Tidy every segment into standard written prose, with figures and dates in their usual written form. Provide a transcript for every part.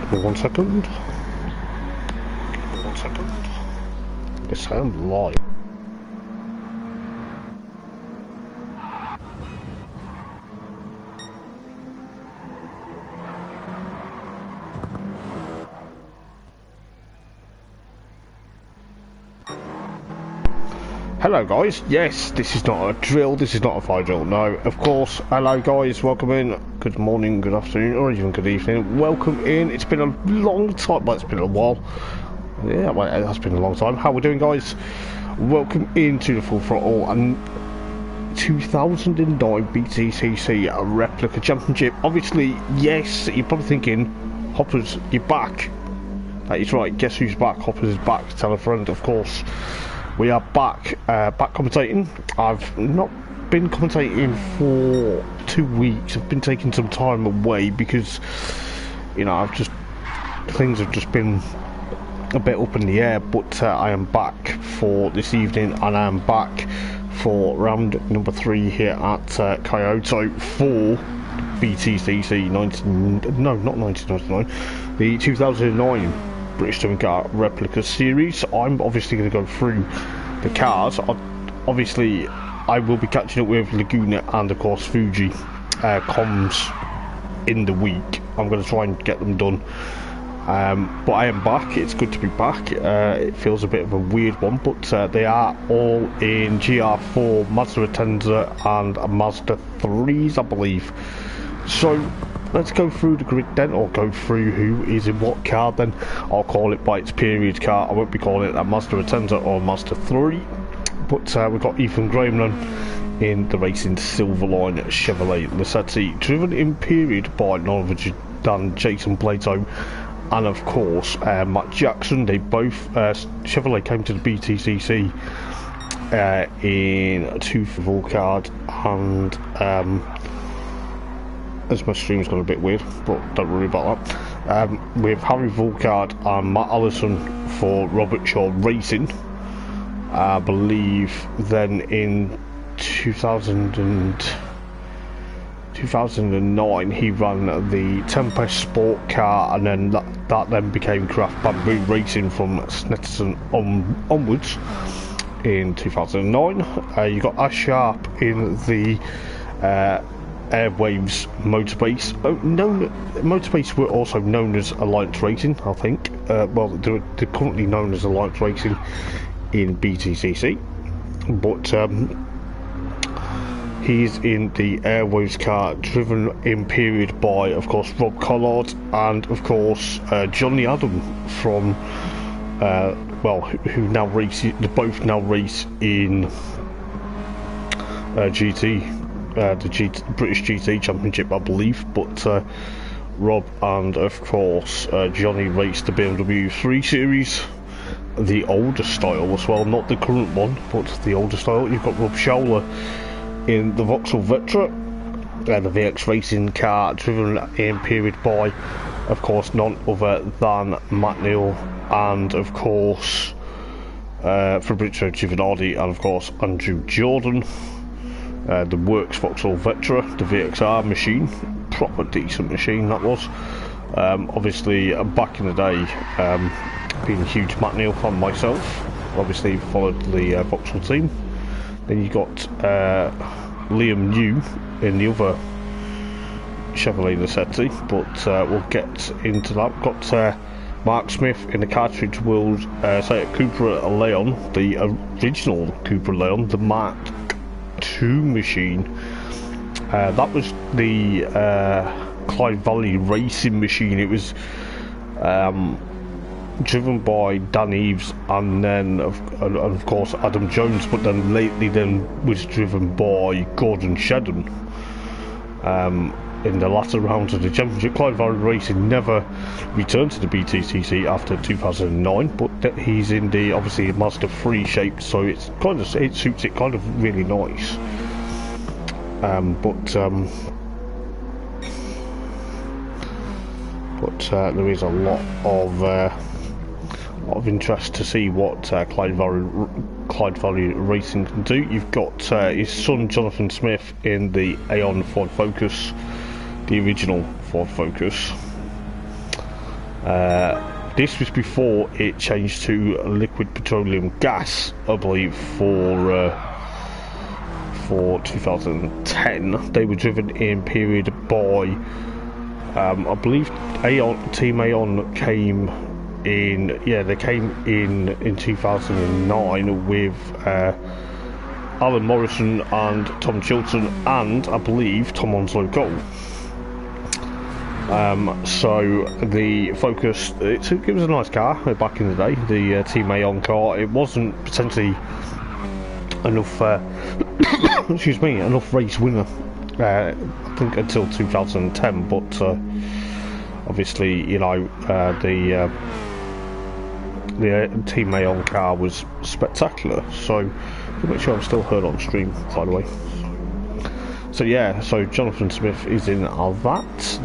Give me 1 second. Yes, I am live. Hello guys, yes, this is not a drill, this is not a fire drill, no, of course. Hello guys, welcome in, good morning, good afternoon, or even good evening, welcome in. It's been a long time, well, it's been a while. Yeah, well, it has been a long time. How we doing guys? Welcome into the Full Throttle and 2009 BTCC Replica Championship. Obviously, yes, you're probably thinking, Hoppers, you're back. That is right, guess who's back? Hoppers is back, tell a friend, of course. We are back commentating. I've not been commentating for 2 weeks. I've been taking some time away because, you know, things have just been a bit up in the air. But I am back for this evening, and I am back for round number 3 here at Kyoto for BTCC not 1999, the 2009. British Touring Car Replica series. I'm obviously going to go through the cars. Obviously, I will be catching up with Laguna and of course Fuji comms in the week. I'm going to try and get them done. But I am back. It's good to be back. It feels a bit of a weird one, but they are all in GR4, Mazda Atenza and Mazda 3s, I believe. So let's go through the grid then, or go through who is in what car then. I'll call it by its period car. I won't be calling it a Mazda Atenza or Mazda 3. But we've got Ethan Grahamlin in the Racing Silverline Chevrolet Lacetti, driven in period by none other than Jason Plato and of course Matt Jackson. They both, Chevrolet came to the BTCC in 2 full card, and as my stream's gone a bit weird, but don't worry about that. With Harry Volkard and Matt Allison for Robert Shaw Racing. I believe then in 2009 he ran the Tempest Sport Car, and then that then became Craft Bamboo Racing from Snetterton onwards in 2009. You got Ash Sharp in the Airwaves Motorbase. Motorbase were also known as Alliance Racing, I think. Well, they're currently known as Alliance Racing in BTCC, but he's in the Airwaves car, driven in period by, of course, Rob Collard and, of course, Johnny Adam from, who now races. They both now race in GT. The British GT Championship, I believe, but Rob and of course Johnny raced the BMW 3 Series, the older style as well, not the current one, but the older style. You've got Rob Schauler in the Vauxhall Vetra, the VX Racing car, driven in period by, of course, none other than Matt Neal and of course Fabrizio Giovanardi and of course Andrew Jordan. The Works Vauxhall Vetra, the VXR machine, proper decent machine that was. Obviously, back in the day, being a huge Matt Neal fan myself, obviously followed the Vauxhall team. Then you got Liam New in the other Chevrolet Lacetti, but we'll get into that. We've got Mark Smith in the Cartridge World Seat Cupra Leon, the original Cupra Leon, the Mark II machine. That was the Clyde Valley Racing machine. It was driven by Dan Eves and then of course Adam Jones, but then lately was driven by Gordon Shedden in the latter rounds of the championship. Clyde Valley Racing never returned to the BTCC after 2009, but he's in the obviously Mazda 3 shape, so it suits it kind of really nice. But there is a lot of interest to see what Clyde Valley Racing can do. You've got his son Jonathan Smith in the Aeon Ford Focus, the original Ford Focus. This was before it changed to liquid petroleum gas, I believe, for 2010. They were driven in period by, I believe, Team Aon came in. Yeah, they came in 2009 with Alan Morrison and Tom Chilton, and I believe Tom Onslow Cole. So the Focus, it was a nice car back in the day, the Team Aon car. It wasn't potentially enough, excuse me, enough race winner, I think, until 2010, but obviously, you know, the Team Aon car was spectacular. So to make sure I'm still heard on stream, by the way. So yeah, so Jonathan Smith is in that.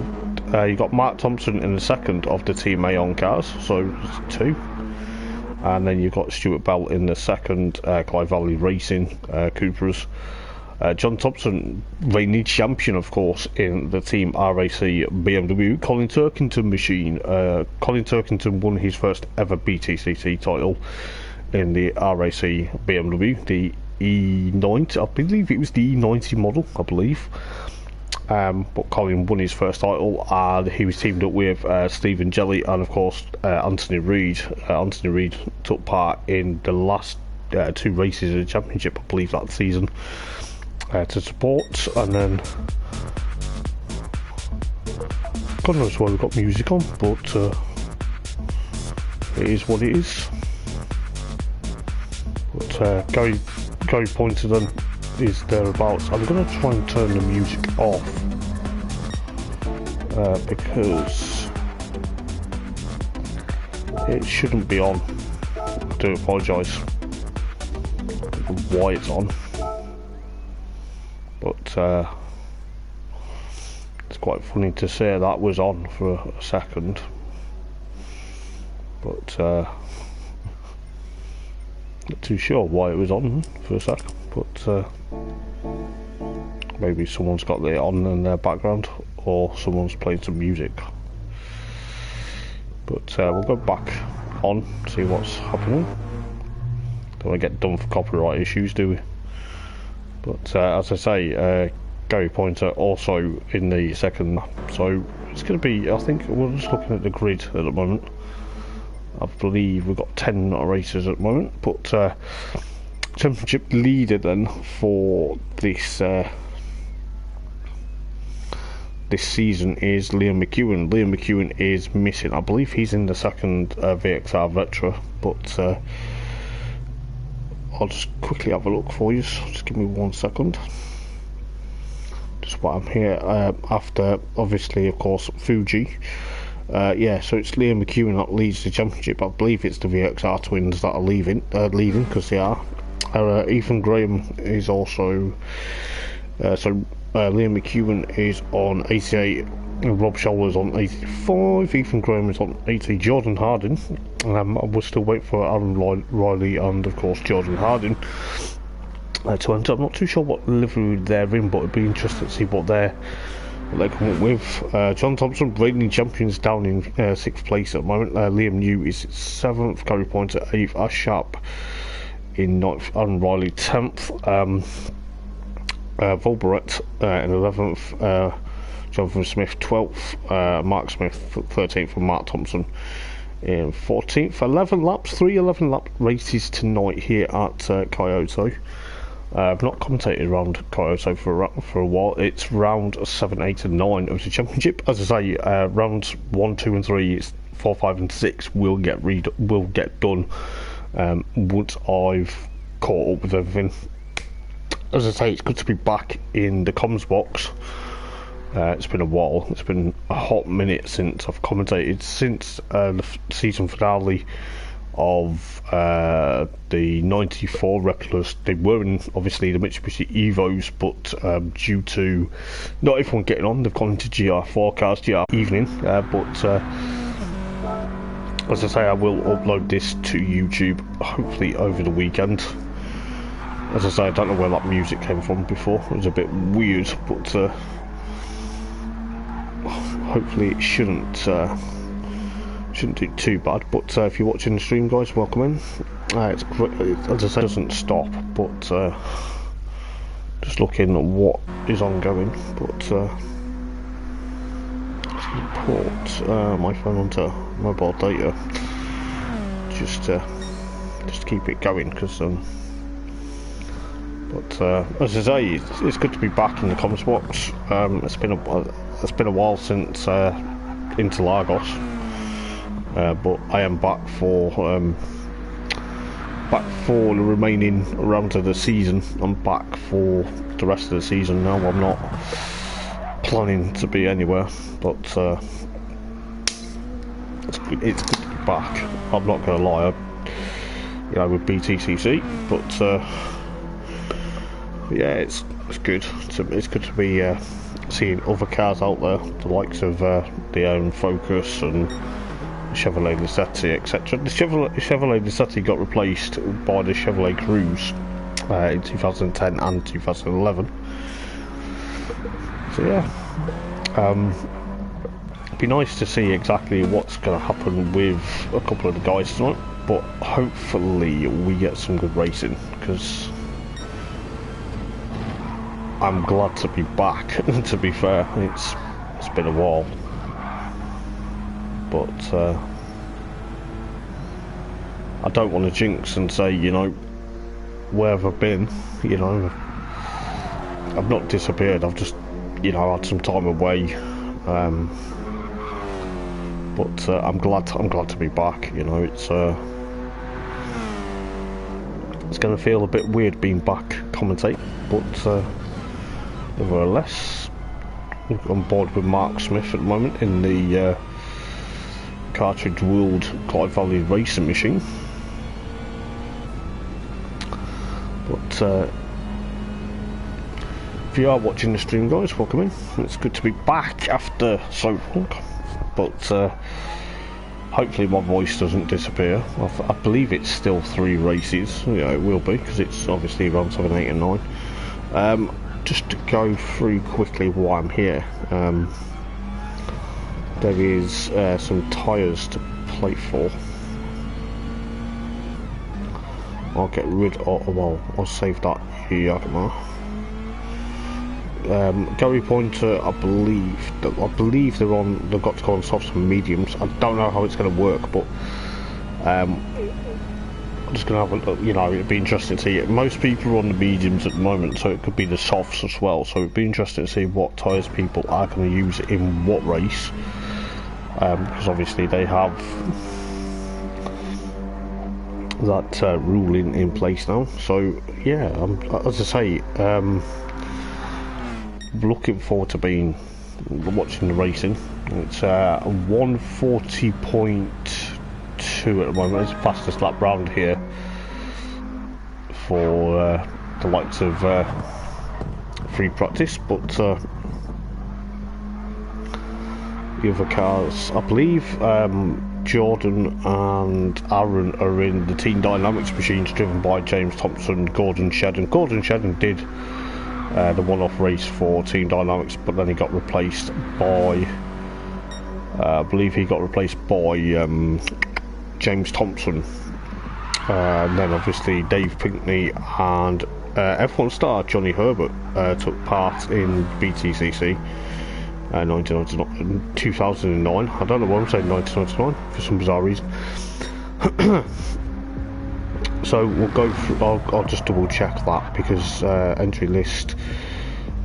You got Mark Thompson in the second of the Team Aon cars, so 2. And then you've got Stuart Bell in the second, Clyde Valley Racing Cupras. John Thompson, reigning champion, of course, in the Team RAC BMW Colin Turkington machine. Colin Turkington won his first ever BTCC title in the RAC BMW, the E90, I believe it was the E90 model, I believe. But Colin won his first title, and he was teamed up with Stephen Jelly and, of course, Anthony Reid. Anthony Reid took part in the last 2 races of the championship, I believe, that season, to support. And then God knows why we've got music on, but it is what it is. But Gary Pointer then is thereabouts. I'm going to try and turn the music off because it shouldn't be on. I do apologise why it's on, but it's quite funny to say that was on for a second, but not too sure why it was on for a second. But maybe someone's got it on in their background, or someone's playing some music. But we'll go back on, see what's happening. Don't want to get done for copyright issues, do we? But as I say, Gary Pointer also in the second map. So it's going to be, I think we're just looking at the grid at the moment. I believe we've got 10 races at the moment, but championship leader then for this this season is Liam McEwen. Liam McEwen is missing. I believe he's in the second VXR Vetra, but I'll just quickly have a look for you. Just give me 1 second. Just while I'm here, after obviously, of course, Fuji. Yeah, so it's Liam McEwen that leads the championship. I believe it's the VXR twins that are leading, because they are. Ethan Graham is also Liam McEwen is on 88, Rob Scholl's on 85, Ethan Graham is on 80, Jordan Harding, we're still waiting for Aaron Riley and, of course, Jordan Harding to enter. I'm not too sure what livery they're in, but it'd be interesting to see what they come up with. John Thompson, reigning champions, down in 6th place at the moment. Liam New is 7th, Gary Pointer 8th, Ash Sharp in 9th, Aaron Riley 10th, Volberet in 11th, Jonathan Smith 12th, Mark Smith 13th, and Mark Thompson in 14th. 11 laps, 3 11-lap races tonight here at Kyoto. I've not commentated around Kyoto for a while. It's round 7, 8 and 9 of the championship. As I say, rounds 1, 2 and 3, 4, 5 and 6 will get done once I've caught up with everything. As I say, it's good to be back in the comms box. It's been a while. It's been a hot minute since I've commentated, since the season finale of the 94 Replicas. They were in, obviously, the Mitsubishi Evos, but due to not everyone getting on, they've gone into GR4 cars, GR evening, but as I say, I will upload this to YouTube hopefully over the weekend. As I say, I don't know where that music came from before. It was a bit weird, but hopefully it shouldn't shouldn't do too bad. But if you're watching the stream, guys, welcome in. It's great, as I said, it doesn't stop, but just looking at what is ongoing. But let's put my phone onto mobile data just to keep it going, because but as I say, it's good to be back in the comments box. It's been a while since Interlagos, but I am back for the remaining rounds of the season. I'm back for the rest of the season now. I'm not planning to be anywhere, but it's good to be back. I'm not going to lie, with BTCC, but yeah, it's good. It's good to be seeing other cars out there, the likes of the own Focus and Chevrolet Lucetti, etc. The Chevrolet Lucetti got replaced by the Chevrolet Cruze in 2010 and 2011. So yeah, it'd be nice to see exactly what's going to happen with a couple of the guys tonight, but hopefully we get some good racing, because I'm glad to be back. To be fair, it's been a while, but I don't want to jinx and say, where have I been? I've not disappeared. I've just, had some time away. But I'm glad to be back. It's going to feel a bit weird being back commentating, but nevertheless, I'm on board with Mark Smith at the moment in the Cartridge World Clyde Valley Racing Machine. But if you are watching the stream, guys, welcome in. It's good to be back after so long, but hopefully my voice doesn't disappear. I believe it's still 3 races. It will be, because it's obviously round 7, 8 and 9. Just to go through quickly why I'm here, there is some tyres to play for. I'll get rid of, well, I'll save that here. Gary Pointer, I believe they've got to go on softs and mediums. I don't know how it's going to work, but I'm just going to have a look. It'd be interesting to see it. Most people are on the mediums at the moment, so it could be the softs as well, so it'd be interesting to see what tyres people are going to use in what race, because obviously they have that ruling in place now. So yeah, as I say, looking forward to watching the racing. It's 140.2 at the moment. It's the fastest lap round here for the likes of free practice, but the other cars, I believe Jordan and Aaron are in the Team Dynamics machines driven by James Thompson, Gordon Shedden. Gordon Shedden did the one-off race for Team Dynamics, but then he got replaced by I believe he got replaced by James Thompson, and then obviously Dave Pinkney and F1 star Johnny Herbert took part in BTCC 2009. I don't know why I'm saying 1999 for some bizarre reason. So we'll go through, I'll just double check that, because entry list,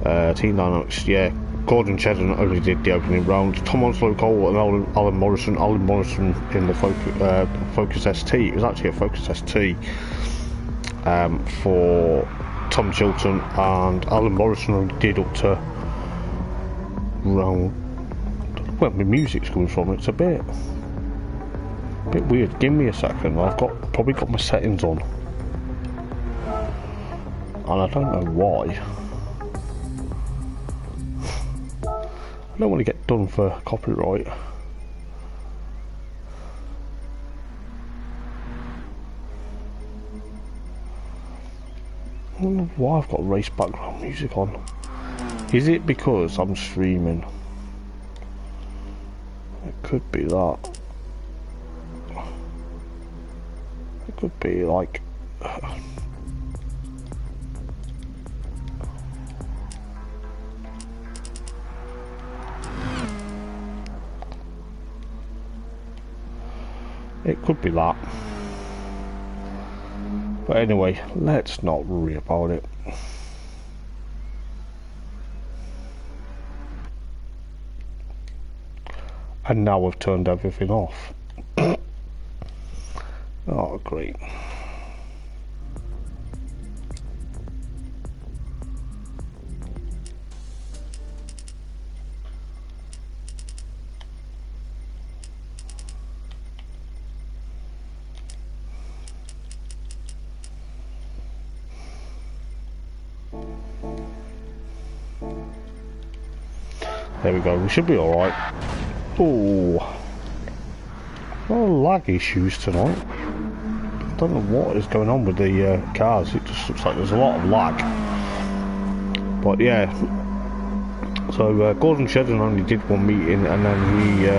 Team Dynamics, yeah, Gordon Shedden only did the opening round. Tom Onslow Cole and Alan Morrison in the Focus ST. It was actually a Focus ST for Tom Chilton, and Alan Morrison only did up to round, well, my music's coming from, it's a bit weird. Give me a second. I've probably got my settings on, and I don't know why. I don't want to get done for copyright. I don't know why I've got race background music on. Is it because I'm streaming? It could be that. Could be like... It could be that. But anyway, let's not worry about it. And now we've turned everything off. Oh, great. There we go, we should be alright. Oh, a lot of lag issues tonight. I don't know what is going on with the cars, it just looks like there's a lot of lag. But yeah, so Gordon Shedden only did one meeting, and then he...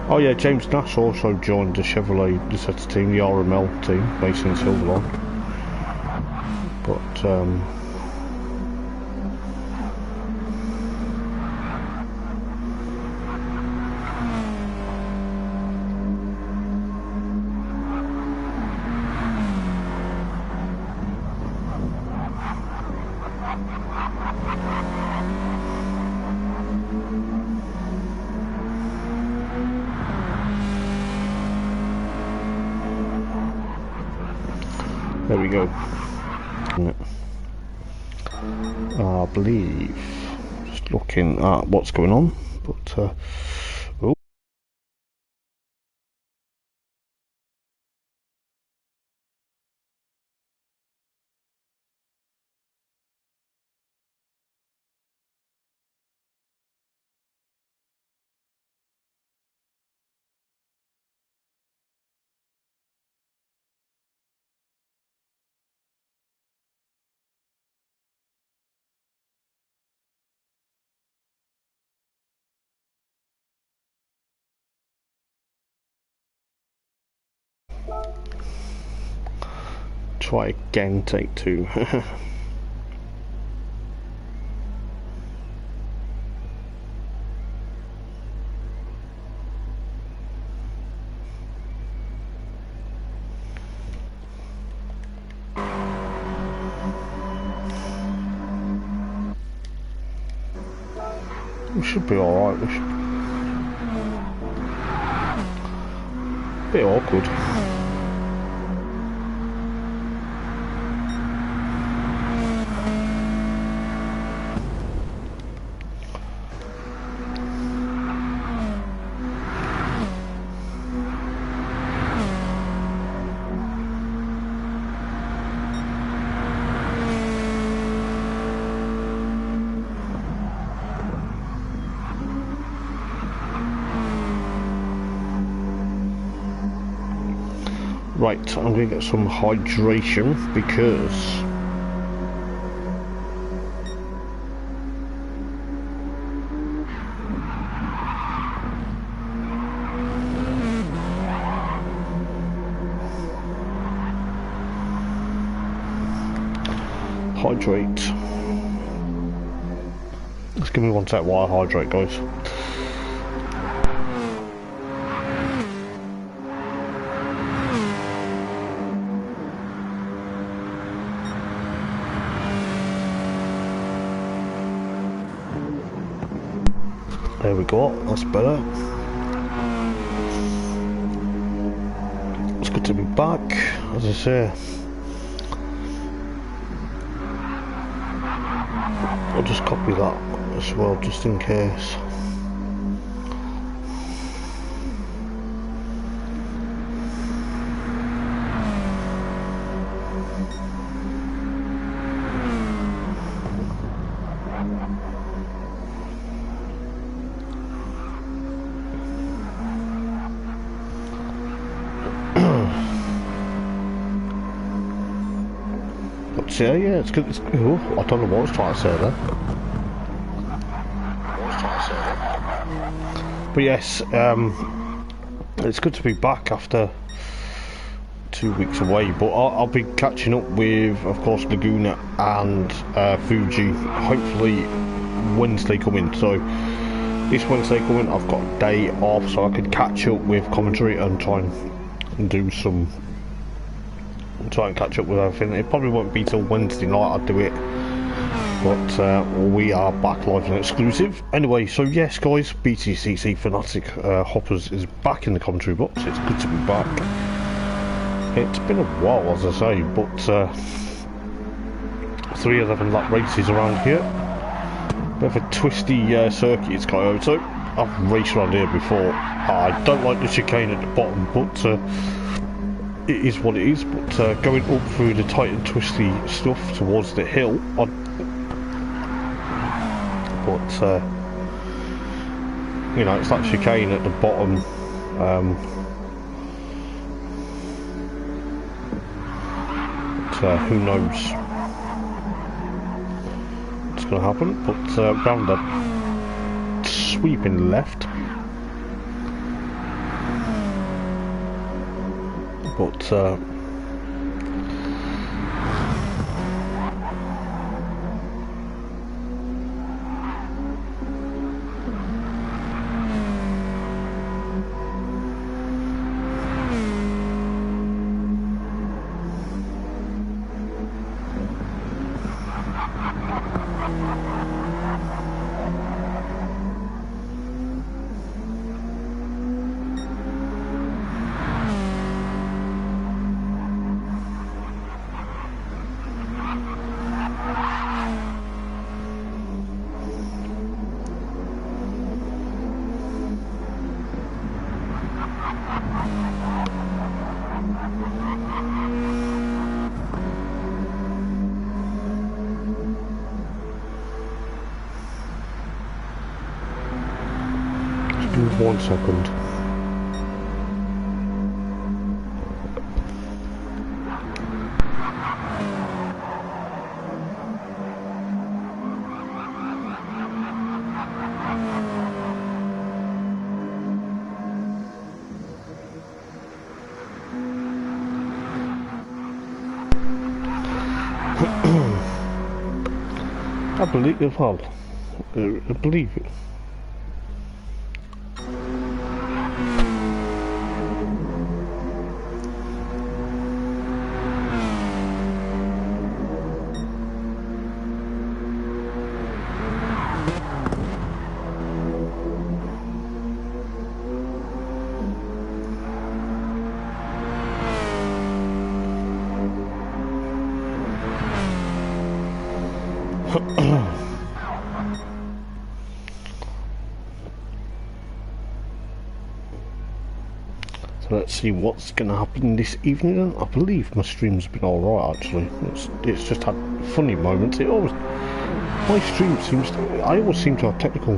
oh yeah, James Nash also joined the Chevrolet Lucetta team, the RML team, Mason Silverline. But there we go. I believe, just looking at what's going on, but oh. Try again, take two. We should be alright, we should... Bit awkward. Right, I'm going to get some hydration because hydrate. Just give me one sec while I hydrate, guys. There we go, that's better. It's good to be back, as I say. I'll just copy that as well, just in case. Yeah, it's good. Oh, I don't know what I was trying to say there. But yes, it's good to be back after 2 weeks away, but I'll be catching up with, of course, Laguna and Fuji, hopefully Wednesday coming. So this Wednesday coming, I've got a day off, so I could catch up with commentary and try and do some, try and catch up with everything. It probably won't be till Wednesday night I'll do it, but we are back live and exclusive. Anyway, so yes guys, BTCC Fanatic Hoppers is back in the commentary box. It's good to be back. It's been a while, as I say, but 311 lap races around here. Bit of a twisty circuit, it's Kyoto. I've raced around here before. I don't like the chicane at the bottom, but it is what it is. But going up through the tight and twisty stuff towards the hill, you know, it's that chicane at the bottom. Who knows what's going to happen, but round that sweeping left, but give me 1 second. I believe it. I believe it. So let's see what's going to happen this evening. I believe my stream's been alright actually. It's just had funny moments. It always, my stream seems to, I always seem to have technical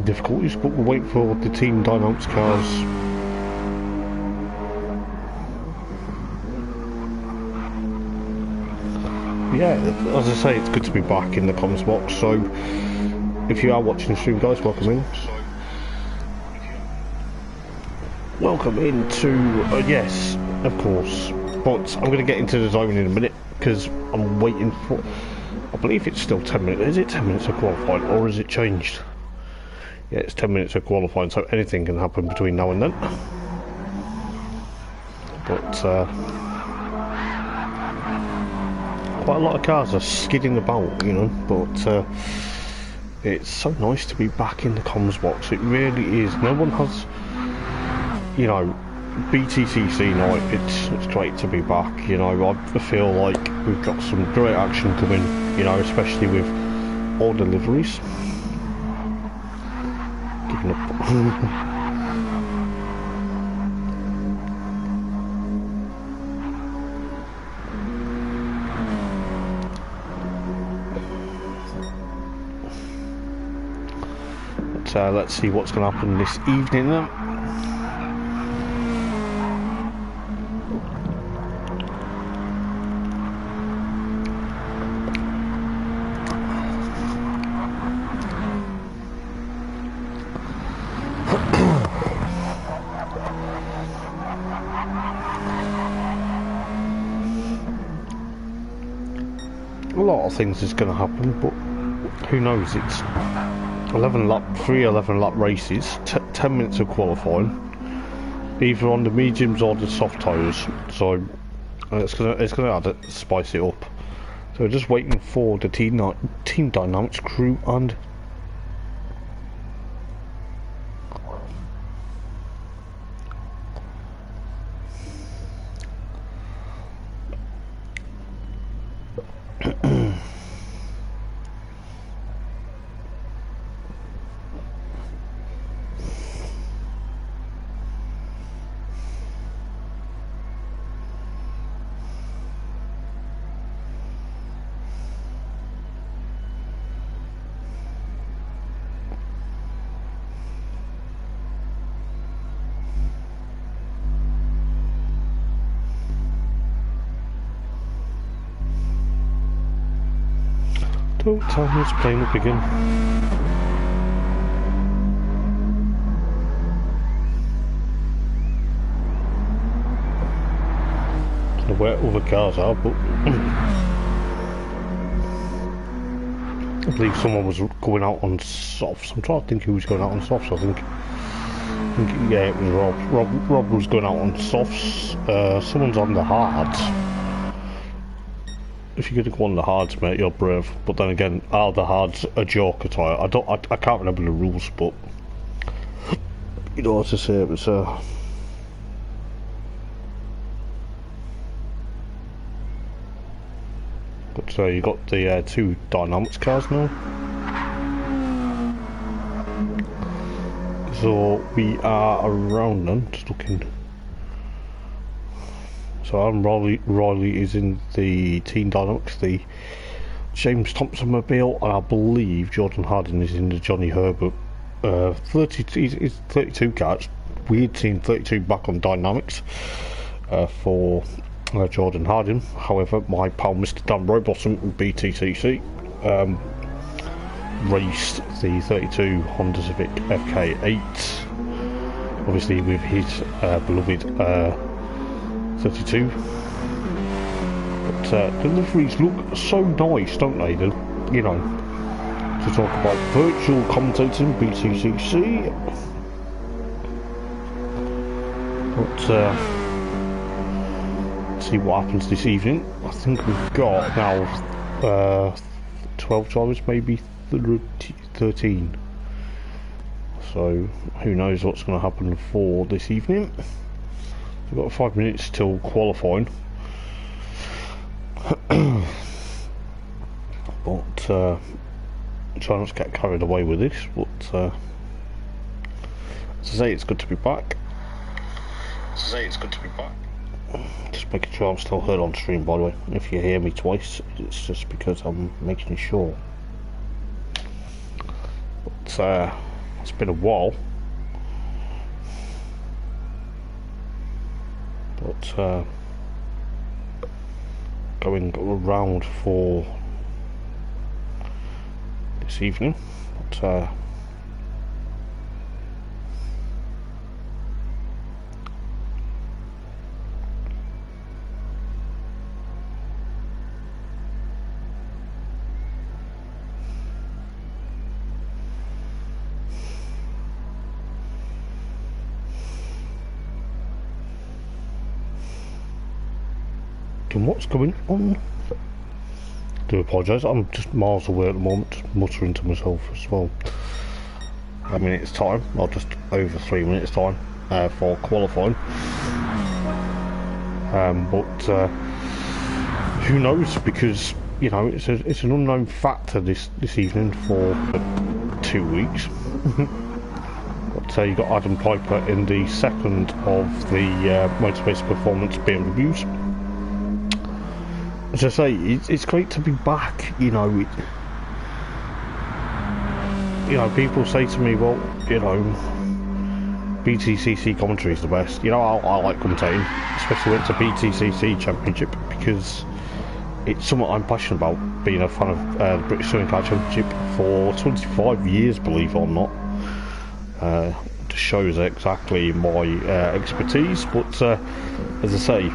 difficulties, but we'll wait for the Team Dynamics cars. Yeah, as I say, it's good to be back in the comms box, so if you are watching the stream guys, welcome in. Welcome into, yes, of course, but I'm going to get into the zone in a minute, because I'm waiting for, I believe it's still 10 minutes, is it 10 minutes of qualifying, or has it changed? Yeah, it's 10 minutes of qualifying, so anything can happen between now and then. But, quite a lot of cars are skidding about, you know, but it's so nice to be back in the comms box. It really is. No one has, you know, BTCC night. It's great to be back. You know, I feel like we've got some great action coming. You know, especially with all deliveries. Giving up. Let's see what's going to happen this evening then. a lot of things is going to happen, but who knows? It's 11 lap races, 10 minutes of qualifying, either on the mediums or the soft tyres. So it's gonna add it, spice it up. So just waiting for the team dynamics crew and oh, time is playing up again. Don't know where other cars are, but I believe someone was going out on softs. I'm trying to think who was going out on softs. I think yeah, it was Rob. Rob was going out on softs. Someone's on the hards. If you're going to go on the hards, mate, you're brave. But then again, are the hards a joker tyre? I can't remember the rules, but you know what to say. It was but you got the two dynamics cars now. So we are around them, just looking. So Riley is in the Team Dynamics, the James Thompson mobile, and I believe Jordan Harding is in the Johnny Herbert 32 car. It's weird seeing 32 back on Dynamics for Jordan Harding. However, my pal Mr. Dan Roybottom from BTCC raced the 32 Honda Civic FK8, obviously with his beloved 32. But the liveries look so nice, don't they? You know, to talk about virtual commentating, BTCC. But let's see what happens this evening. I think we've got now 12 drivers, maybe 13. So who knows what's going to happen for this evening. We've got 5 minutes till qualifying. But try not to get carried away with this, but as I say, it's good to be back. Just making sure I'm still heard on stream, by the way. If you hear me twice, it's just because I'm making sure. But it's been a while. But going around for this evening. But what's going on? I do apologise, I'm just miles away at the moment, just muttering to myself as well. A minute's time, or just over 3 minutes time for qualifying. But who knows, because you know it's an unknown factor this evening for 2 weeks. But you got Adam Piper in the second of the Motorspace Performance BMWs. As I say, it's great to be back. You know, people say to me, well, you know, BTCC commentary is the best. You know, I like commentating, especially when it's a BTCC championship, because it's something I'm passionate about. Being a fan of the British Touring Car Championship for 25 years, believe it or not, just shows exactly my expertise. But as I say,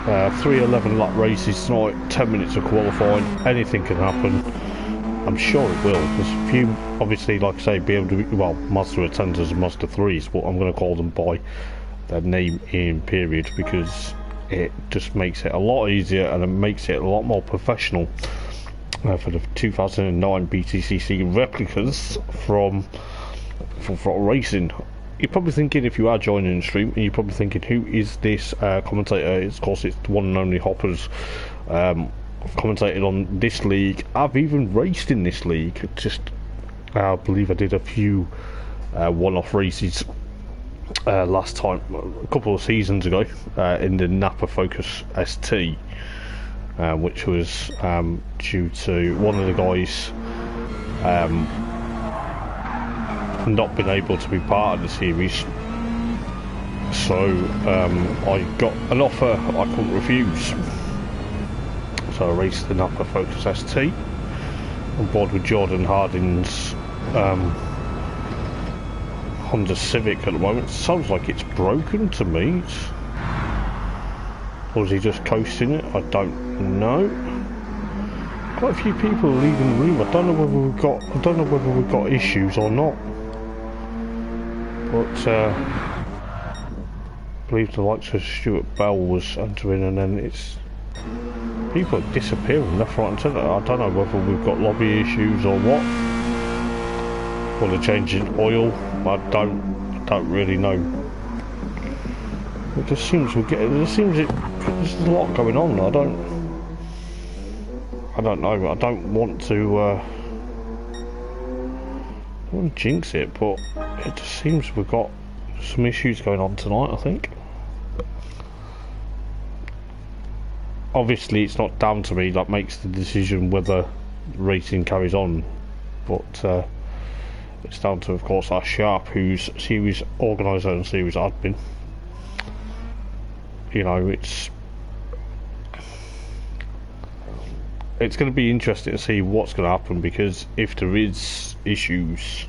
3:11 lap races tonight, 10 minutes of qualifying, anything can happen. I'm sure it will. There's a few, obviously, like I say, BMW, well, Mazda Attenders and Mazda 3s, but I'm going to call them by their name in period, because it just makes it a lot easier and it makes it a lot more professional for the 2009 BTCC replicas from Throttle Racing. You're probably thinking, if you are joining the stream, and you're probably thinking, who is this commentator? Of course, it's the one and only Hoppers. I've commentated on this league. I've even raced in this league. I believe I did a few one-off races last time, a couple of seasons ago, in the Napa Focus ST, which was due to one of the guys not been able to be part of the series, so I got an offer I couldn't refuse. So I raced the Napa Focus ST on board with Jordan Harding's Honda Civic at the moment. It sounds like it's broken to me. Or is he just coasting it? I don't know. Quite a few people are leaving the room. I don't know whether we've got issues or not. But I believe the likes of Stuart Bell was entering, and then it's people are disappearing left, right and centre. I don't know whether we've got lobby issues or what. Or they're changing oil. I don't really know. It just seems there's a lot going on. I don't know. I don't want to jinx it, but it just seems we've got some issues going on tonight, I think. Obviously it's not down to me that makes the decision whether racing carries on, but it's down to, of course, our Sharp, who's series organiser and series admin. You know, it's going to be interesting to see what's going to happen, because if there is issues,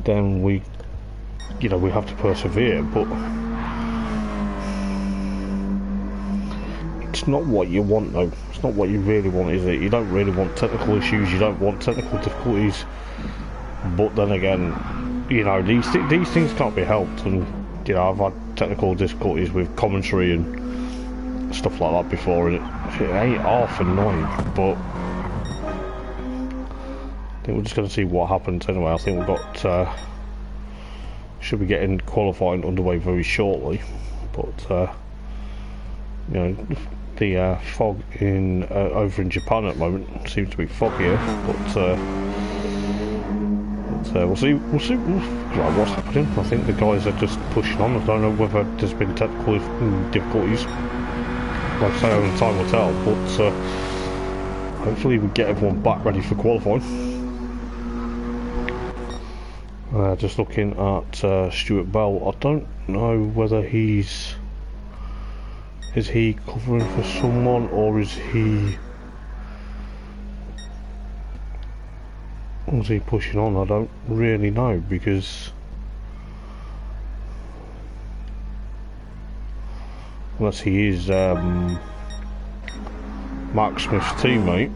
then we have to persevere. But it's not what you want, though. It's not what you really want, is it? You don't really want technical issues. You don't want technical difficulties. But then again, you know, these things can't be helped. And you know, I've had technical difficulties with commentary and stuff like that before, and it ain't half annoying. But I think we're just going to see what happens anyway. I think we've got should be getting qualifying underway very shortly. But you know, the fog in over in Japan at the moment seems to be foggier. But we'll see what's happening. I think the guys are just pushing on. I don't know whether there's been technical difficulties. Like I say, only time will tell. But hopefully we get everyone back ready for qualifying. Just looking at Stuart Bell. I don't know whether is he covering for someone, or is he pushing on? I don't really know, because unless he is Mark Smith's teammate.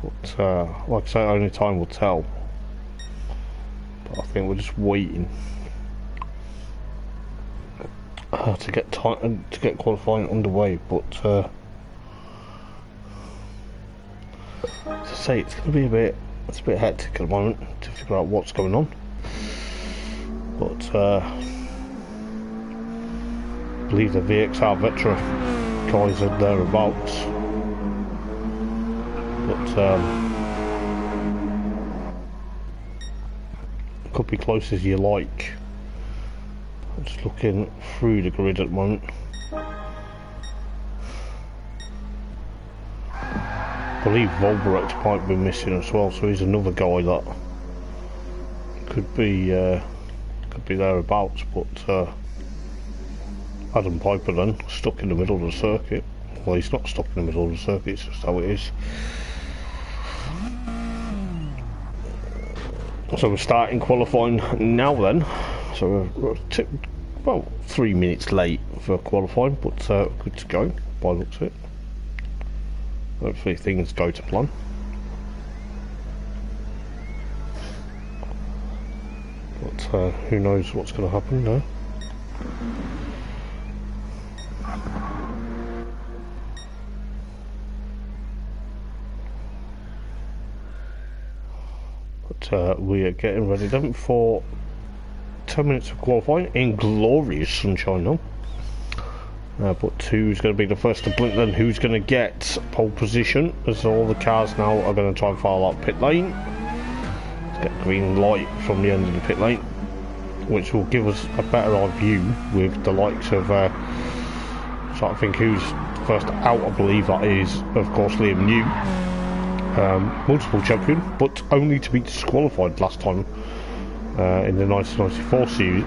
But like I say, only time will tell. But I think we're just waiting to get qualifying underway. But as I say, it's going to be a bit hectic at the moment to figure out what's going on. But I believe the VXR Vetra guys are thereabouts. But it could be close as you like. I'm just looking through the grid at the moment. I believe Volberex might be missing as well, so he's another guy that could be thereabouts. But Adam Piper then, stuck in the middle of the circuit. Well, he's not stuck in the middle of the circuit, it's just how it is. So we're starting qualifying now then. So we're well, 3 minutes late for qualifying, but good to go by the looks of it. Hopefully things go to plan. But who knows what's going to happen now. But we are getting ready then for 10 minutes of qualifying in glorious sunshine now. But who's going to be the first to blink then? Who's going to get pole position? As all the cars now are going to try and file out pit lane. Let's get green light from the end of the pit lane, which will give us a better view with the likes of, so I think who's first out, I believe that is, of course, Liam New. Multiple champion, but only to be disqualified last time in the 1994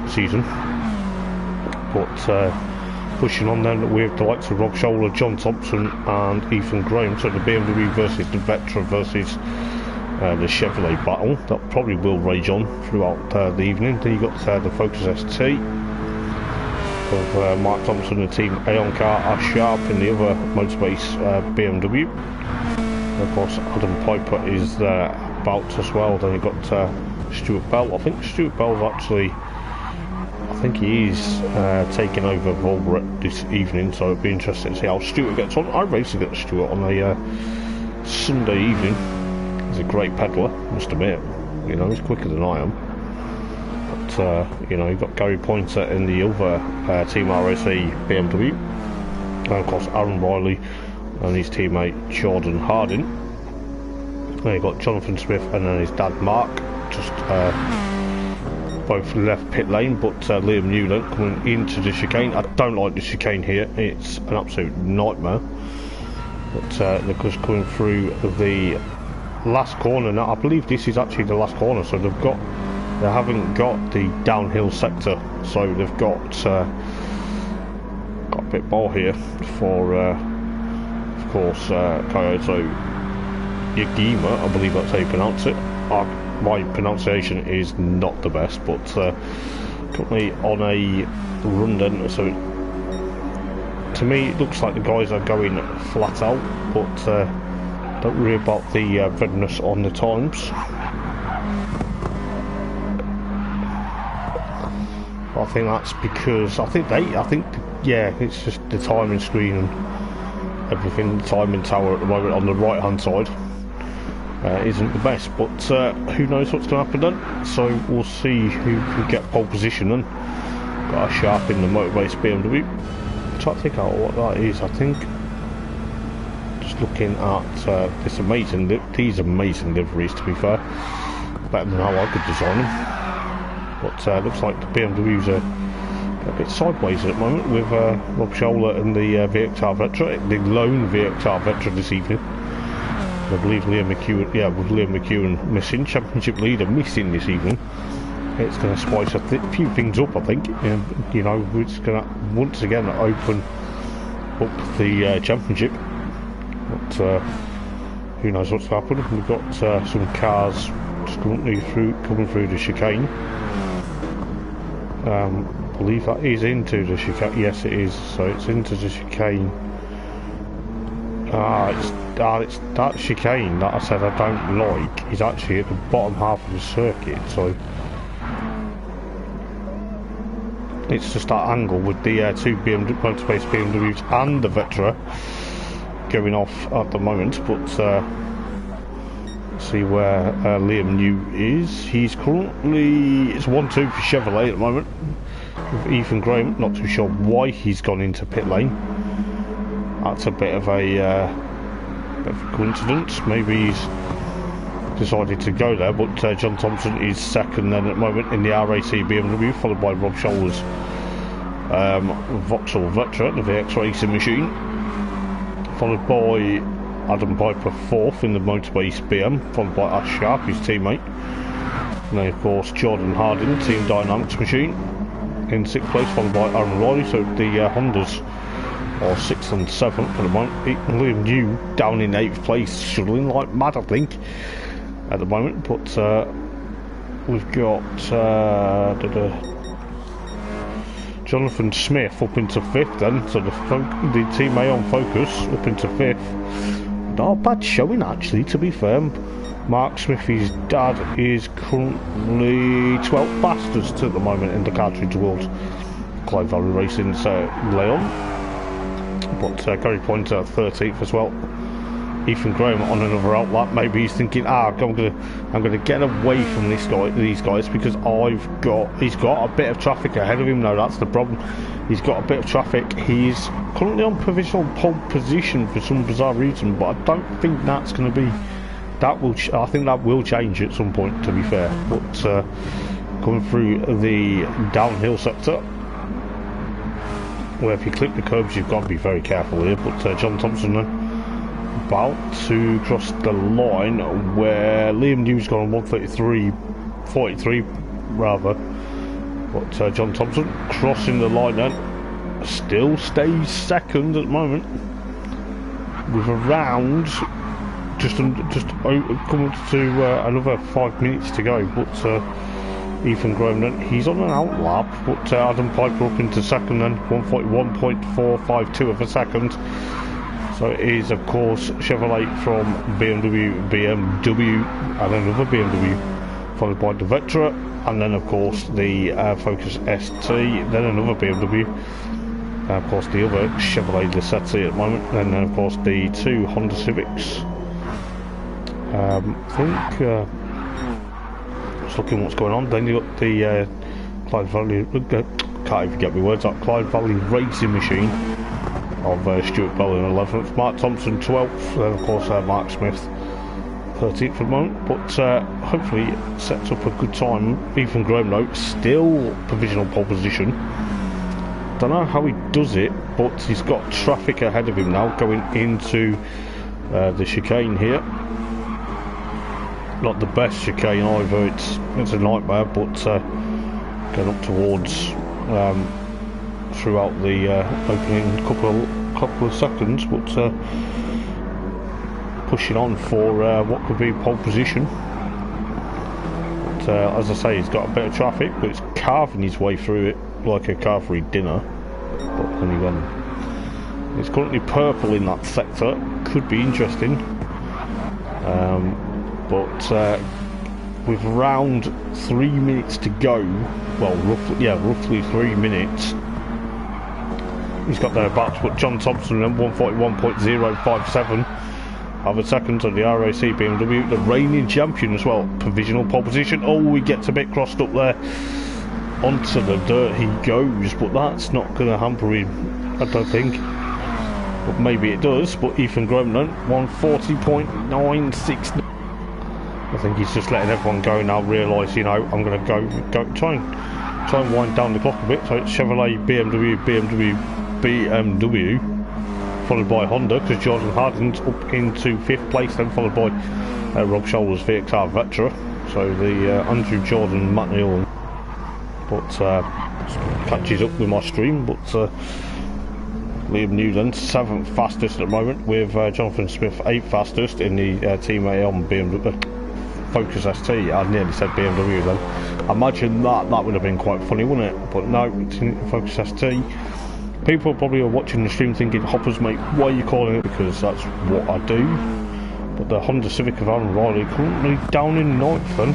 season. But pushing on then with the likes of Rob Scholler, John Thompson and Ethan Graham, so the BMW versus the Vectra versus the Chevrolet battle that probably will rage on throughout the evening. Then you got the Focus ST of Mark Thompson and team Aeon car, Ash Sharp in the other Motorbase BMW. And of course Adam Piper is there about as well. Then you got Stuart Bell. I think Stuart Bell's actually, I think he is taking over Volbret this evening, so it'd be interesting to see how Stuart gets on. I raced against Stuart on a Sunday evening. He's a great peddler, must admit. You know, he's quicker than I am. But you know, you've got Gary Pointer in the other Team RSA BMW, and of course Aaron Riley and his teammate Jordan Harding. Then you've got Jonathan Smith and then his dad Mark, just both left pit lane, but Liam Newland coming into the chicane. I don't like the chicane here, it's an absolute nightmare. But they're just coming through the last corner now. I believe this is actually the last corner, so they haven't got the downhill sector, so they've got a bit more here for of course Kyoto Yagima, I believe that's how you pronounce it. My pronunciation is not the best, but currently on a run then, so to me it looks like the guys are going flat out, but don't worry about the redness on the times. I think that's because yeah, it's just the timing screen and everything. The timing tower at the moment on the right hand side isn't the best, but who knows what's going to happen then. So we'll see who can get pole position then. Got a Sharp in the Motorbase BMW. Try to think out what that is. I think just looking at these amazing liveries, to be fair, better than how I could design them. But looks like the BMWs are a bit sideways at the moment with Rob Scholler and the VXR Vectra, the lone VXR Vectra this evening. I believe Liam McEwen, with Liam McEwen missing, championship leader missing this evening, it's going to spice a few things up, I think. You know, it's going to once again open up the championship. But who knows what's happened. We've got some cars just coming through the chicane. I believe that is into the chicane. Yes, it is. So it's into the chicane. It's that chicane that I said I don't like is actually at the bottom half of the circuit. So it's just that angle with the two Motorbase BMWs and the Vectra going off at the moment. But see where Liam New is. He's currently, it's 1-2 for Chevrolet at the moment with Ethan Graham. Not too sure why he's gone into pit lane. That's a bit of a coincidence. Maybe he's decided to go there, but John Thompson is second then at the moment in the RAC BMW, followed by Rob Scholler's Vauxhall Vectra, the VX racing machine, followed by Adam Piper fourth in the Motorbase BM, followed by Ash Sharp, his teammate, and then of course Jordan Harding, Team Dynamics machine, in sixth place, followed by Aaron Riley. So the Hondas are 6th and 7th at the moment. Liam New down in 8th place, struggling like mad, I think, at the moment. But we've got Jonathan Smith up into 5th then, so the Team Aon Focus up into 5th. Not a bad showing actually, to be fair. Mark Smith, his dad, is currently 12th fastest at the moment in the cartridge world. Clyde Valley Racing's Leon, but Gary Pointer 13th as well. Ethan Graham on another outlap. Maybe he's thinking, I'm gonna get away from these guys because he's got a bit of traffic ahead of him. No, that's the problem. He's got a bit of traffic. He's currently on provisional pole position for some bizarre reason, but I don't think that's going to be. I think that will change at some point, to be fair. But coming through the downhill sector, where if you clip the curbs, you've got to be very careful here. But John Thompson then about to cross the line where Liam New's gone on 1:33.43 rather. But John Thompson crossing the line then, still stays second at the moment with around just coming to another 5 minutes to go. But Ethan Graham then, he's on an outlap, but Adam Piper up into second then, 1:41.452 of a second. So it is of course Chevrolet from BMW, and another BMW, followed by the Vectra, and then of course the Focus ST, then another BMW, of course the other Chevrolet Lacetti at the moment, and then of course the 2 Honda Civics. I think just looking what's going on. Then you got the Clyde Valley, can't even get my words out, Clyde Valley Racing Machine of Stuart Bell in 11th, Mark Thompson 12th, then of course Mark Smith 13th for the moment, but hopefully it sets up a good time. Ethan Graham though, still provisional pole position. Don't know how he does it, but he's got traffic ahead of him now going into the chicane here. Not the best chicane either, it's a nightmare, but going up towards throughout the opening couple of seconds, but pushing on for what could be pole position. But as I say, he's got a bit of traffic, but it's carving his way through it like a car-free dinner. But then again, it's currently purple in that sector, could be interesting. But with around 3 minutes to go, well, roughly 3 minutes, he's got their backs. But John Thompson then 1:41.057 of a second on the RAC BMW, the reigning champion as well, provisional pole position. Oh, he gets a bit crossed up there, onto the dirt he goes, but that's not going to hamper him, I don't think. But maybe it does. But Ethan Graham then 1:40.96. I think he's just letting everyone go now, realise, you know, I'm going to go try and wind down the clock a bit. So it's Chevrolet, BMW, followed by Honda, because Jordan Harding's up into 5th place, then followed by Rob Scholar's VXR Vectra. So the Andrew Jordan, Matt Neal, but catches up with my stream. But Liam Newland 7th fastest at the moment, with Jonathan Smith 8th fastest in the Team Aon BMW Focus ST. I nearly said BMW then. I imagine that would have been quite funny, wouldn't it? But no, it's in Focus ST. People probably are watching the stream thinking, Hoppers mate, why are you calling it? Because that's what I do. But the Honda Civic of Aaron Riley currently down in 9th then,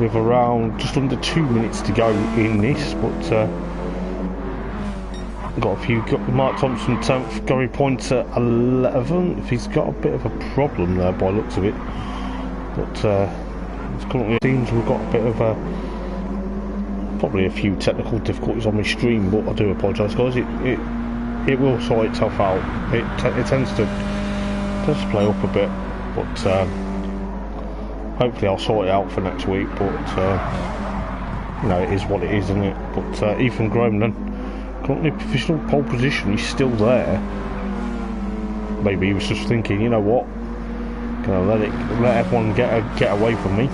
with around just under 2 minutes to go in this. But got a few. Got Mark Thompson 10th, Gary Pointer 11th. He's got a bit of a problem there by the looks of it. But it's currently seems we've got a bit of probably a few technical difficulties on my stream, but I do apologise guys. It will sort itself out. It tends to play up a bit, but hopefully I'll sort it out for next week. But you know, it is what it is, isn't it? But Ethan Graham then, currently provisional pole position, he's still there. Maybe he was just thinking, you know what, gonna let everyone get away from me.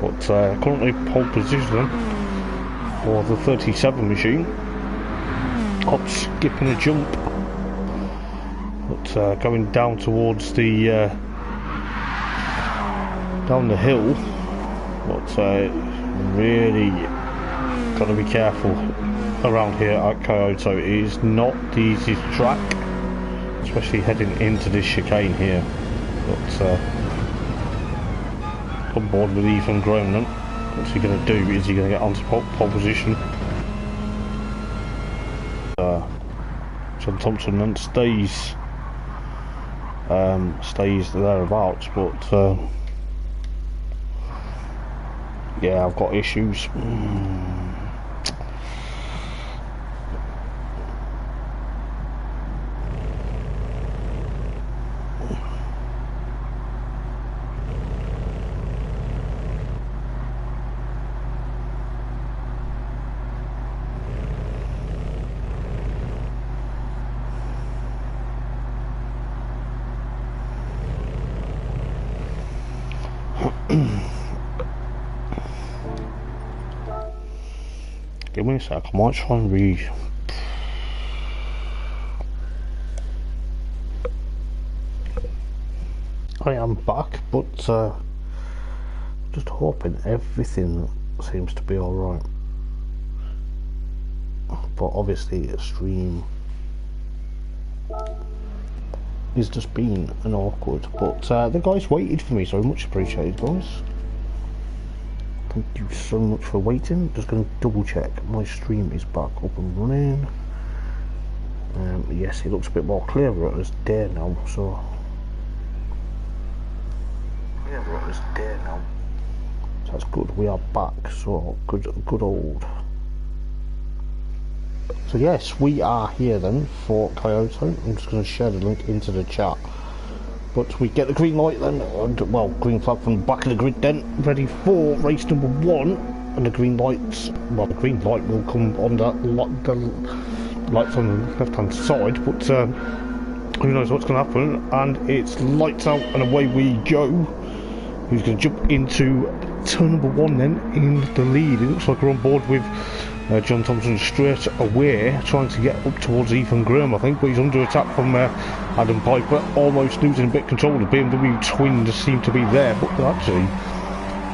But currently pole position for the 37 machine, hop, skip and a jump. But going down towards the down the hill, but really got to be careful. around here at Kyoto. It is not the easiest track, especially heading into this chicane here. But on board with Ethan Groman. What's he going to do? Is he going to get onto pole position? John Thompson then stays thereabouts, but yeah, I've got issues. Give me a sec, I might try and read. I am back, but just hoping everything seems to be alright. But obviously a stream is just being an awkward, but the guys waited for me, so much appreciated, guys. Thank you so much for waiting. Just going to double check my stream is back up and running. Yes, it looks a bit more clearer as day now, so so that's good. We are back, so good old. So yes, we are here then for Kyoto. I'm just going to share the link into the chat. But we get the green light then, and, well, green flag from the back of the grid then, ready for race number 1, and the green lights, well, the green light will come on the lights on the left hand side, but who knows what's going to happen, and it's lights out and away we go. Who's going to jump into turn number 1 then, in the lead. It looks like we're on board with John Thompson straight away, trying to get up towards Ethan Graham, I think, but he's under attack from Adam Piper, almost losing a bit of control. The BMW twins seem to be there, but actually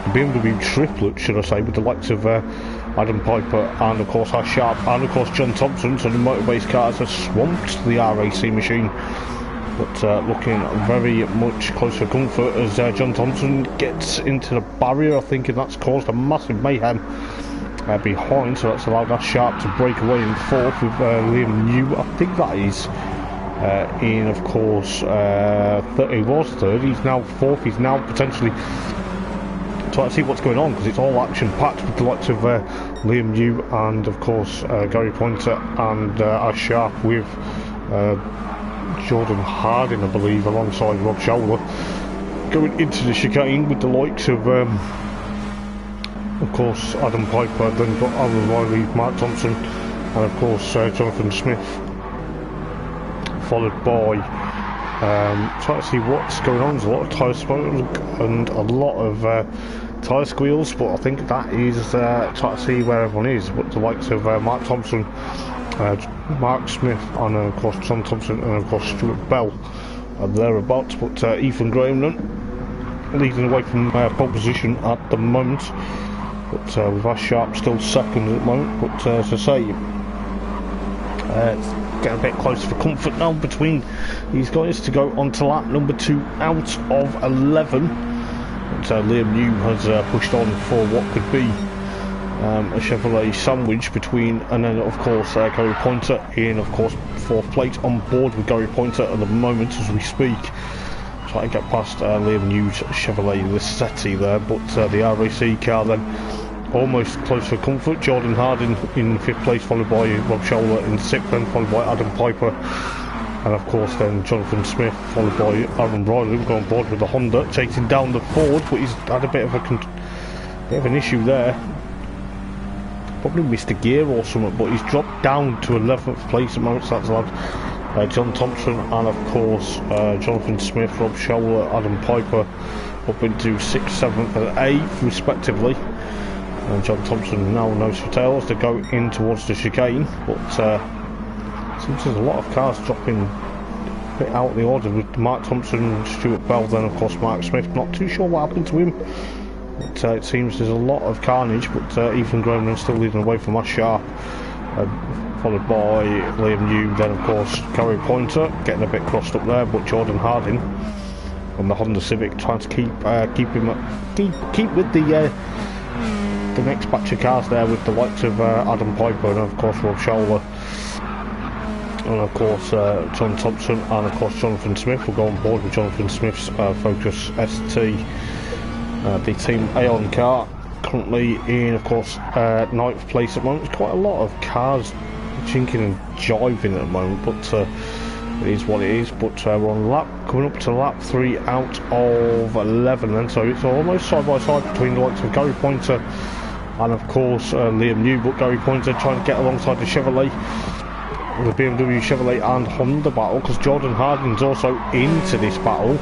the BMW triplet, should I say, with the likes of Adam Piper and of course Ash Sharp and of course John Thompson. So the motor-based cars have swamped the RAC machine, but looking very much close for comfort as John Thompson gets into the barrier, I think, and that's caused a massive mayhem behind, so that's allowed Ash Sharp to break away in 4th with Liam New. I think that is in, of course, he was 3rd, he's now 4th, he's now potentially trying to see what's going on, because it's all action packed with the likes of Liam New and of course Gary Pointer and Ash Sharp with Jordan Harding, I believe, alongside Rob Showler, going into the chicane with the likes of course Adam Piper, then got Alan Riley, Mark Thompson, and of course Jonathan Smith, followed by trying to see what's going on. There's a lot of tyre smoke and a lot of tyre squeals, but I think that is trying to see where everyone is. But the likes of Mark Thompson, Mark Smith, and of course John Thompson, and of course Stuart Bell are thereabouts. But Ethan Graham leading away from pole position at the moment, but with Ash Sharp still 2nd at the moment. But as I say, it's getting a bit closer for comfort now between these guys to go on to lap number 2 out of 11. But Liam New has pushed on for what could be a Chevrolet sandwich between, and then of course Gary Pointer in, of course, 4th place, on board with Gary Pointer at the moment as we speak, trying to get past Liam New's Chevrolet Lissetti there. But the RAC car then almost close for comfort. Jordan Harding in 5th place, followed by Rob Showler in 6th, then followed by Adam Piper, and of course then Jonathan Smith, followed by Aaron Riley, going on board with the Honda, chasing down the Ford, but he's had a bit of an issue there. Probably missed a gear or something, but he's dropped down to 11th place at the moment, so that's allowed John Thompson and of course Jonathan Smith, Rob Showler, Adam Piper up into 6th, 7th and 8th respectively. And John Thompson now knows for tails to go in towards the chicane, but seems there's a lot of cars dropping a bit out of the order with Mark Thompson, Stuart Bell, then of course Mark Smith. Not too sure what happened to him, but it seems there's a lot of carnage. But Ethan Groman still leading away from Ash Sharp, followed by Liam New, then of course Gary Pointer, getting a bit crossed up there, but Jordan Harding on the Honda Civic trying to keep with the next batch of cars there, with the likes of Adam Piper and of course Rob Scholler, and of course John Thompson, and of course Jonathan Smith will go on board with Jonathan Smith's Focus ST, the Team Aon car, currently in of course 9th place at the moment. There's quite a lot of cars jinking and jiving at the moment, but it is what it is. But we're on coming up to lap 3 out of 11 then, so it's almost side by side between the likes of Gary Pointer and of course Liam New, but Gary Pointer trying to get alongside the Chevrolet, the BMW, Chevrolet and Honda battle, because Jordan Harding's also into this battle,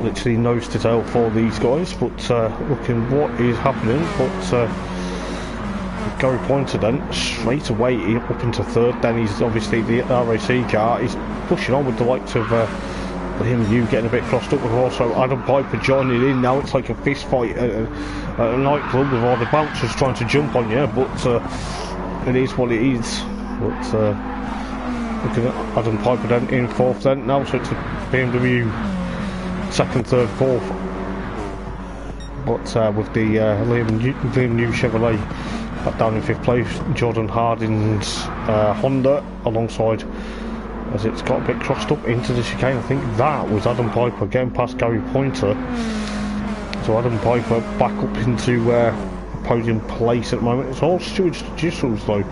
literally nose to tail for these guys. But looking what is happening, but Gary Pointer then straight away up into 3rd, then he's obviously the RAC car, he's pushing on with the likes of him and you getting a bit crossed up, with also Adam Piper joining in. Now it's like a fist fight at a nightclub with all the bouncers trying to jump on you, but it is what it is. But looking at Adam Piper then in 4th then, now so it's a BMW 2nd, 3rd, 4th, but with the Liam New Chevrolet back down in 5th place, Jordan Harding's Honda alongside, as it's got a bit crossed up into the chicane. I think that was Adam Piper getting past Gary Pointer, so Adam Piper back up into podium place at the moment. It's all Stuart Gissels though,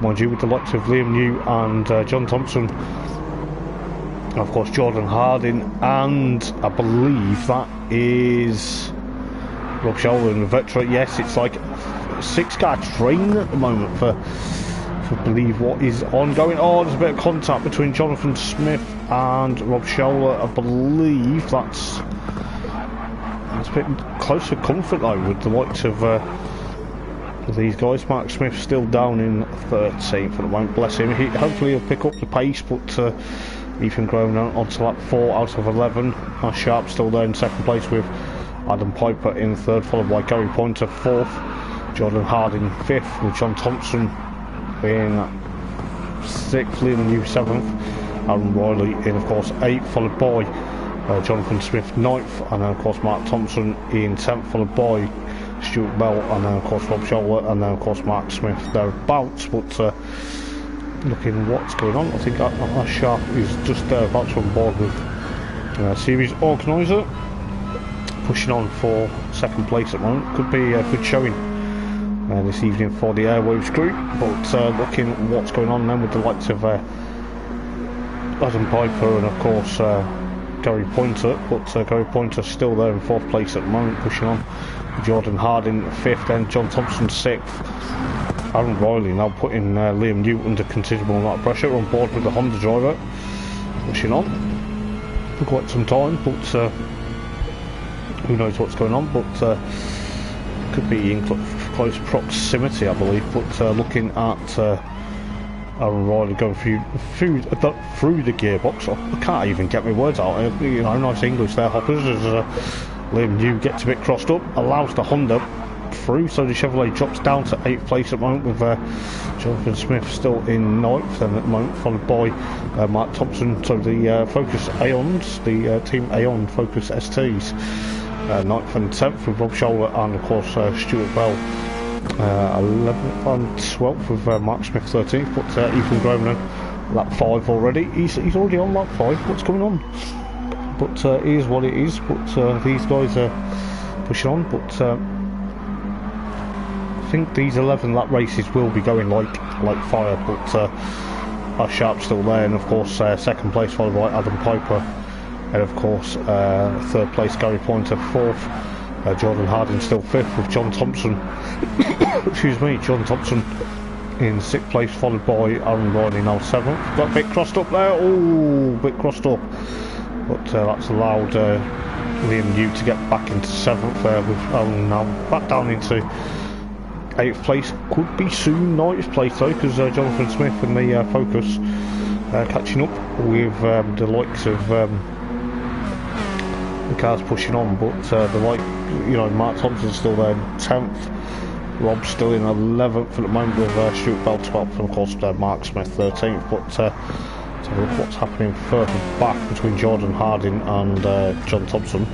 mind you, with the likes of Liam New and John Thompson, and of course Jordan Harding, and I believe that is Rob Scholler and the veteran. Yes, it's like a 6-car train at the moment for believe what is ongoing. Oh, there's a bit of contact between Jonathan Smith and Rob Scholler. I believe that's a bit close for comfort though, with the likes of these guys. Mark Smith still down in 13th at the moment, bless him. Hopefully he'll pick up the pace, but Ethan Grown on to lap 4 out of 11. Ash Sharp still there in 2nd place with Adam Piper in 3rd, followed by Gary Pointer 4th, Jordan Harding 5th, with John Thompson in 6th, Liam New 7th, Aaron Riley in of course 8th, followed by Jonathan Smith 9th, and then of course Mark Thompson in 10th, followed by Stuart Bell, and then of course Rob Scholler, and then of course Mark Smith thereabouts. But looking what's going on, I think Ash Sharp is just about to on board with series organiser, pushing on for 2nd place at the moment. Could be a good showing this evening for the Airwaves group. But looking at what's going on then with the likes of Adam Piper and of course Gary Pointer, but Gary Pointer still there in 4th place at the moment, pushing on. Jordan Harding 5th, then John Thompson 6th. Aaron Riley now putting Liam New under considerable amount of pressure, on board with the Honda driver, pushing on for quite some time, but who knows what's going on. But could be in close proximity, I believe. But looking at Aaron Riley going through the gearbox, I can't even get my words out. You know, nice English there, Hoppers, as Liam New gets a bit crossed up, allows the Honda through, so the Chevrolet drops down to 8th place at the moment, with Jonathan Smith still in 9th then at the moment, followed by Mark Thompson. So the Focus Aeons, the Team Aeon Focus STs, 9th and 10th with Rob Scholler, and of course Stuart Bell 11th and 12th with Mark Smith 13th. But Ethan Groman lap 5 already. He's already on lap 5. What's going on? But it is what it is. But these guys are pushing on. But I think these 11 lap races will be going like fire. But Ash Sharp's still there, and of course 2nd place followed by Adam Piper, and of course 3rd place Gary Pointer, 4th Jordan Harding still 5th, with John Thompson excuse me, John Thompson in 6th place, followed by Aaron Riley now 7th. Got a bit crossed up there, oh, bit crossed up, but that's allowed Liam New to get back into 7th there, with Aaron now back down into 8th place. Could be soon 9th place though, because Jonathan Smith and the Focus catching up with the likes of the cars pushing on. But the like, you know, Mark Thompson's still there 10th, Rob's still in 11th at the moment with Stuart Bell 12th, and of course Mark Smith 13th. But let's have a look what's happening further back between Jordan Harding and John Thompson.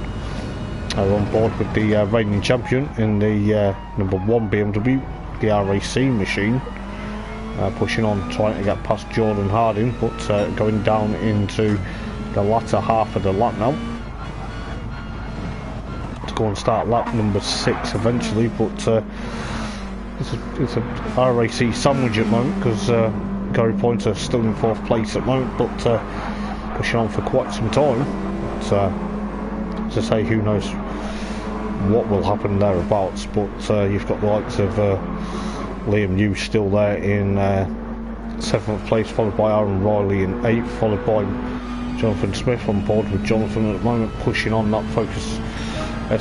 We're on board with the reigning champion in the number 1 BMW, the RAC machine. Pushing on, trying to get past Jordan Harding, but going down into the latter half of the lap now. To go and start lap number 6 eventually, but it's a RAC sandwich at the moment because Gary Pointer still in 4th place at the moment, but pushing on for quite some time. But, as I say, who knows what will happen thereabouts, but you've got the likes of Liam New still there in 7th place, followed by Aaron Riley in 8th, followed by Jonathan Smith on board with Jonathan at the moment, pushing on that Focus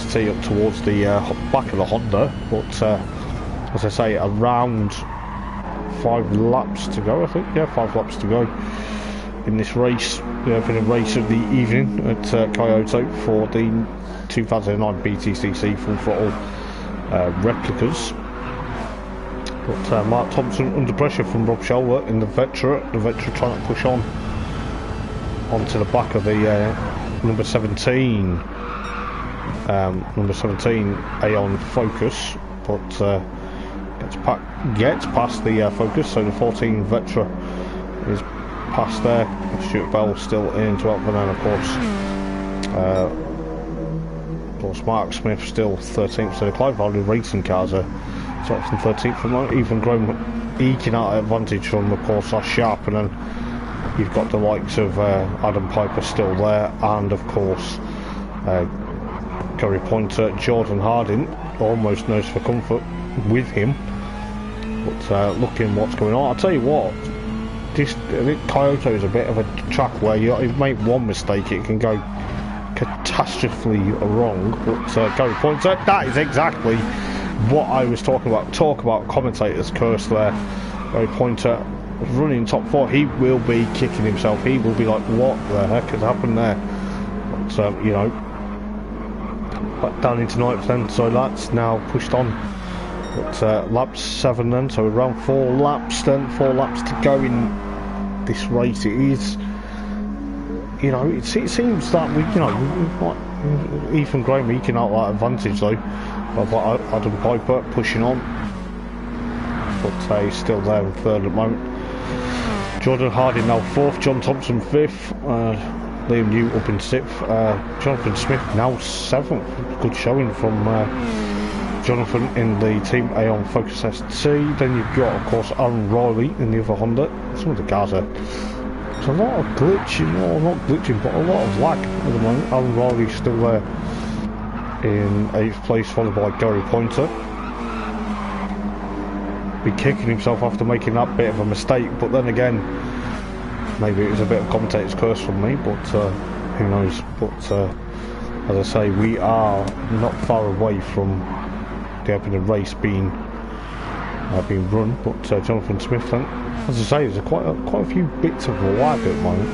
ST up towards the back of the Honda, but as I say, around 5 laps to go, I think, yeah, 5 laps to go in this race, the opening race of the evening at Kyoto for the 2009 BTCC Full Throttle Replicas. But Mark Thompson under pressure from Rob Shelwer in the Vetra trying to push on onto the back of the number 17 Aeon Focus, but gets past the Focus, so the 14 Vetra is past there. Stuart Bell still in 12th, and then of course Mark Smith still 13th, so the Clyde Valley racing cars are 12th and 13th from even Graham eking out advantage from, of course, that's Sharp, and then you've got the likes of Adam Piper still there, and of course Gary Pointer, Jordan Harding almost nose for comfort with him. But looking what's going on, I'll tell you what, I think Kyoto is a bit of a track where you make one mistake, it can go catastrophically wrong. But Gary Pointer, that is exactly what I was talking about. Talk about commentator's curse there. Gary Pointer running top 4, he will be kicking himself, he will be like, what the heck has happened there? But you know, back down into 9th then, so that's now pushed on. But lap 7 then, so around 4 laps then, 4 laps to go in this race. It is, you know, it seems that we've got Ethan Graham eking out that advantage though. I've got Adam Piper pushing on, but he's still there in 3rd at the moment. Jordan Harding now 4th, John Thompson 5th, Liam New up in 6th, Jonathan Smith now 7th. Good showing from Jonathan in the Team Aeon Focus ST. Then you've got, of course, Aaron Riley in the other Honda. Some of the cars are, there's a lot of glitching, or not glitching, but a lot of lag at the moment. Aaron Riley's still there in 8th place, followed by Gary Pointer. Be kicking himself after making that bit of a mistake, but then again, maybe it was a bit of commentator's curse from me, but who knows. But as I say, we are not far away from the opening race being run. But Jonathan Smith, as I say, there's quite a few bits of lag at the moment,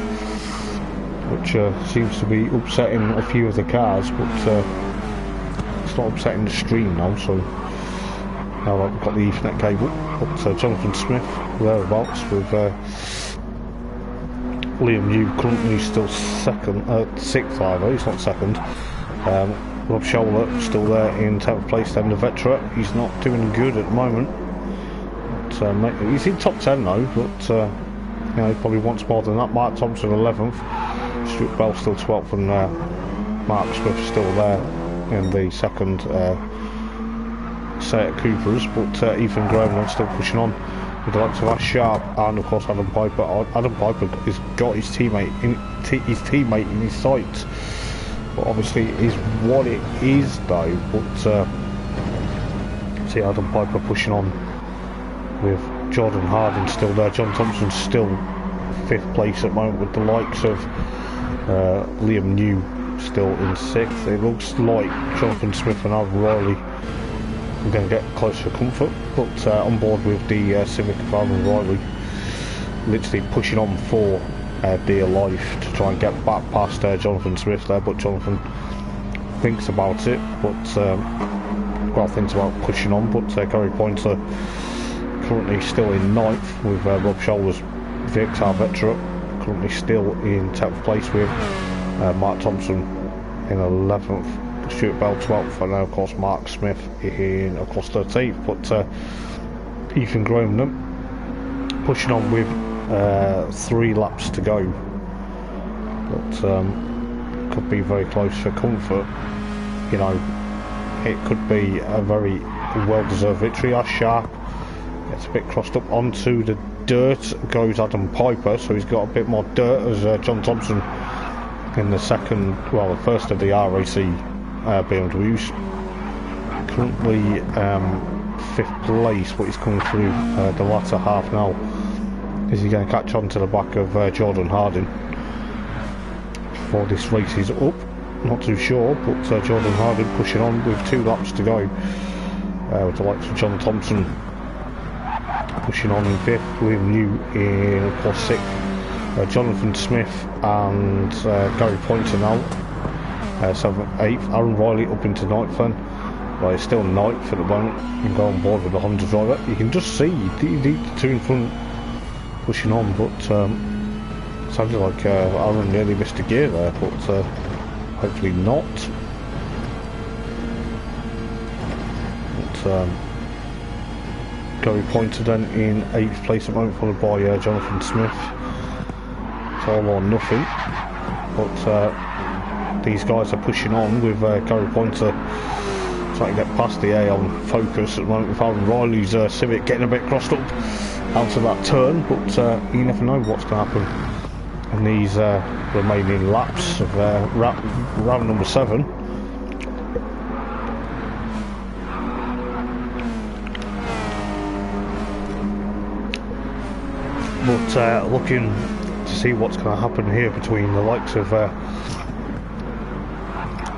which seems to be upsetting a few of the cars, but it's not upsetting the stream now. So now I've got the Ethernet cable. But Jonathan Smith thereabouts with Liam New currently still 6th either, he's not 2nd. Rob Scholler still there in 10th place, then the Vetra, he's not doing good at the moment. But, he's in top 10 though, but you know, he probably wants more than that. Mark Thompson 11th, Stuart Bell still 12th, and Mark Smith still there in the 2nd set of Coopers, but Ethan Graham still pushing on with the likes of Ash Sharp and of course Adam Piper. Adam Piper has got his teammate in his sights, but obviously it is what it is though. But see Adam Piper pushing on with Jordan Harding still there. John Thompson still 5th place at the moment, with the likes of Liam New still in 6th. It looks like Jonathan Smith and Aaron Riley are going to get closer to comfort, but on board with the Civic of Aaron Riley, literally pushing on for dear life to try and get back past Jonathan Smith there. But Jonathan thinks about it, but well, things about pushing on, but Gary Pointer currently still in 9th with Rob Shoulders, Vic, our veteran, currently still in 10th place with Mark Thompson in 11th, Stuart Bell 12th, and of course Mark Smith in, of course, 13th. But Ethan Groenham pushing on with 3 laps to go, but could be very close for comfort. You know, it could be a very well-deserved victory. As Sharp gets a bit crossed up onto the dirt goes Adam Piper, so he's got a bit more dirt as John Thompson in the first of the RAC BMWs, currently 5th place, but he's coming through the latter half now. Is he going to catch on to the back of Jordan Harding before this race is up? Not too sure, but Jordan Harding pushing on with 2 laps to go, with the likes of John Thompson pushing on in 5th, Liam New in, of course, 6th, Jonathan Smith and Gary Pointer now 7th, 8th, Aaron Riley up into 9th then. Well, it's still 9th at the moment. You can go on board with the Honda driver. You can just see the 2 in front pushing on, but sounded like Aaron nearly missed a gear there, but hopefully not. But Gary Pointer then in 8th place at the moment, followed by Jonathan Smith. It's all or nothing, but these guys are pushing on with Gary Pointer trying to get past the Aeon Focus at the moment, with Aaron Riley's Civic getting a bit crossed up out of that turn, but you never know what's going to happen in these remaining laps of round number 7. But looking to see what's going to happen here between the likes of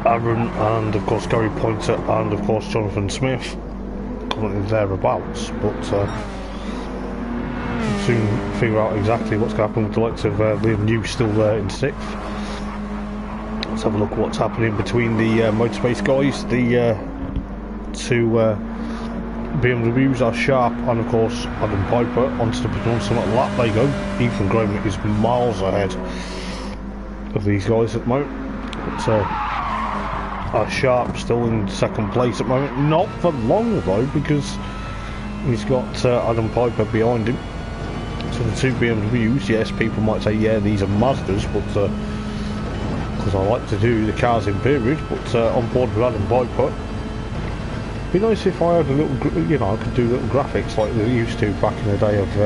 Aaron and of course Gary Pointer and of course Jonathan Smith, currently thereabouts, but soon figure out exactly what's going to happen with the likes of Liam New still there in 6th. Let's have a look at what's happening between the Motorspace guys. The 2 BMWs are Sharp and of course Adam Piper onto the penultimate lap. There you go. Ethan Groenham is miles ahead of these guys at the moment. But Sharp still in 2nd place at the moment. Not for long though, because he's got Adam Piper behind him. So the 2 BMWs, yes, people might say, yeah, these are Mazdas, but because I like to do the cars in period, but on board with Adam Piper. It'd be nice if I had a little, you know, I could do little graphics like they used to back in the day of,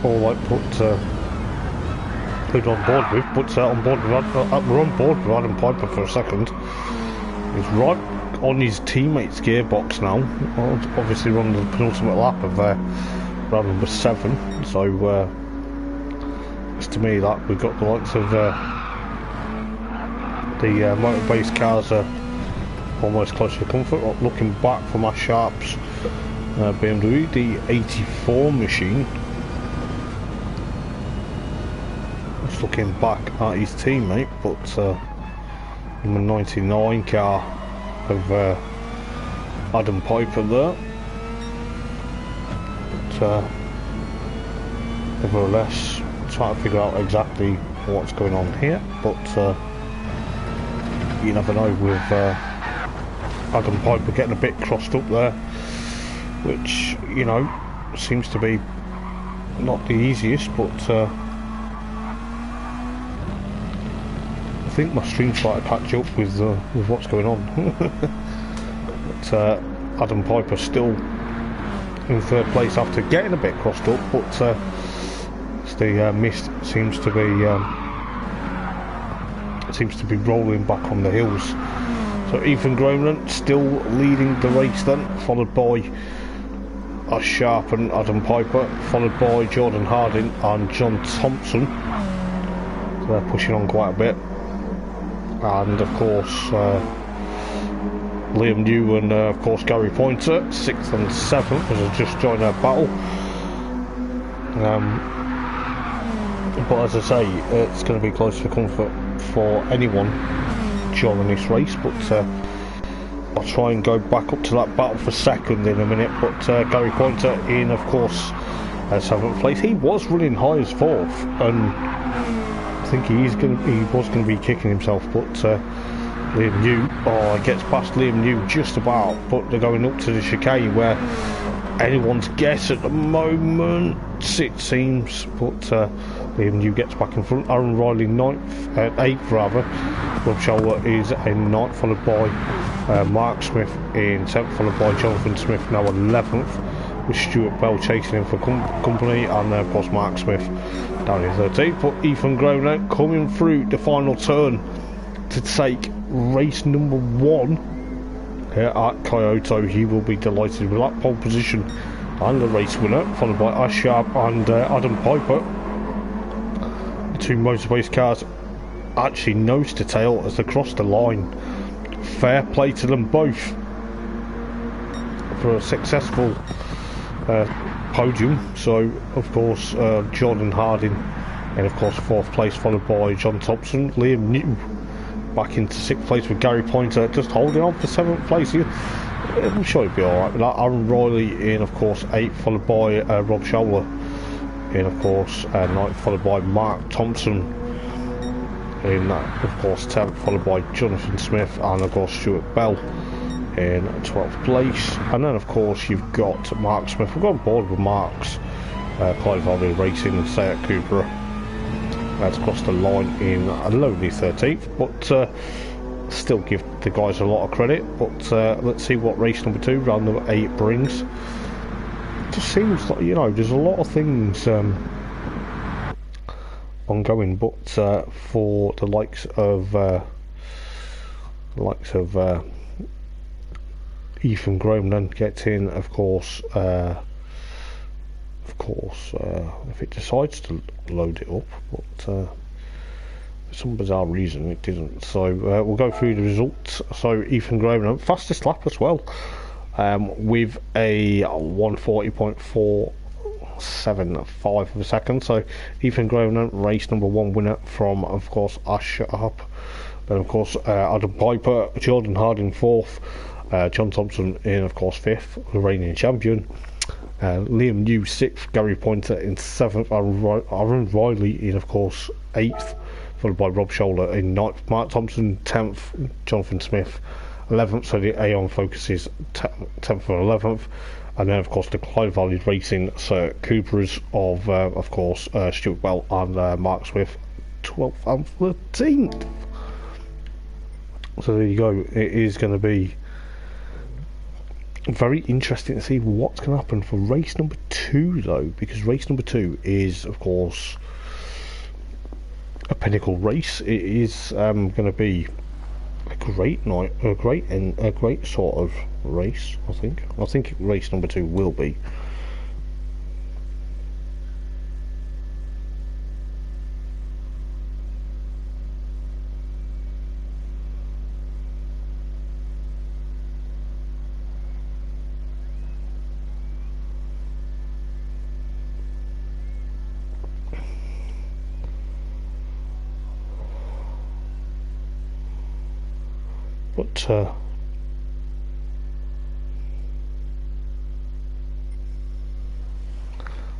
or like put on board with, but we're on board with Adam Piper for a second. He's right on his teammate's gearbox now, obviously running the penultimate lap of round number 7, so it's to me that we've got the likes of the motor-based cars almost close to comfort. Looking back from our Sharps BMW, the 84 machine, just looking back at his teammate, but number 99 car of Adam Piper there. But nevertheless, trying to figure out exactly what's going on here, but you never know with Adam Piper getting a bit crossed up there, which, you know, seems to be not the easiest, but I think my stream's trying to catch up with what's going on. But Adam Piper still in 3rd place after getting a bit crossed up, but the mist seems to be rolling back on the hills. So Ethan Groenham still leading the race then, followed by Sharp and Adam Piper, followed by Jordan Harding and John Thompson. So they're pushing on quite a bit. And of course Liam New and of course Gary Pointer, 6th and 7th, as I just joined our battle. But as I say, it's going to be close for comfort for anyone during this race, but I'll try and go back up to that battle for second in a minute, but Gary Pointer in, of course, 7th place. He was running high as 4th, and I think he was going to be kicking himself, but Liam New gets past Liam New just about, but they're going up to the chicane where anyone's guess at the moment, it seems, but Liam New gets back in front. Aaron Riley 8th rather. Rob Scholler is in 9th, followed by Mark Smith in 10th, followed by Jonathan Smith now 11th, with Stuart Bell chasing him for company, and then of course Mark Smith down in 13th. But Ethan Groner coming through the final turn to take race number 1 here at Kyoto. He will be delighted with that pole position and the race winner, followed by Ash Sharp and Adam Piper. The two motorways cars actually nose to tail as they cross the line. Fair play to them both for a successful podium. So of course Jordan Harding in of course 4th place, followed by John Thompson. Liam New back into 6th place with Gary Pointer just holding on for 7th place. I'm sure he'll be alright with that. Aaron Riley in of course 8th, followed by Rob Scholler in of course 9th, followed by Mark Thompson in that of course 10th, followed by Jonathan Smith and of course Stuart Bell in 12th place. And then of course you've got Mark Smith. We've got on board with Mark's Clyde Valley Racing and Seat Cupra. That's crossed the line in a lowly 13th, but still give the guys a lot of credit. But let's see what race number 2, round number 8 brings. It just seems like, you know, there's a lot of things ongoing, but for the likes of Ethan Graham then gets in, of course, if it decides to load it up, but for some bizarre reason it didn't. So we'll go through the results. So Ethan Graham, fastest lap as well, with a 140.475 of a second. So Ethan Graham, race number 1 winner from of course Ash Sharp. Then of course Adam Piper, Jordan Harding 4th, John Thompson in of course 5th, the reigning champion. Liam New 6th, Gary Pointer in 7th, Aaron Riley in of course 8th, followed by Rob Scholler in 9th, Mark Thompson 10th, Jonathan Smith 11th, so the Aon Focus is 10th and 11th, and then of course the Clyde Valley Racing Sir Cupras of course Stuart Bell and Mark Smith 12th and 13th. So there you go. It is going to be very interesting to see what's going to happen for race number 2 though, because race number 2 is of course a pinnacle race. It is going to be a great night, a great sort of race. I think race number 2 will be. But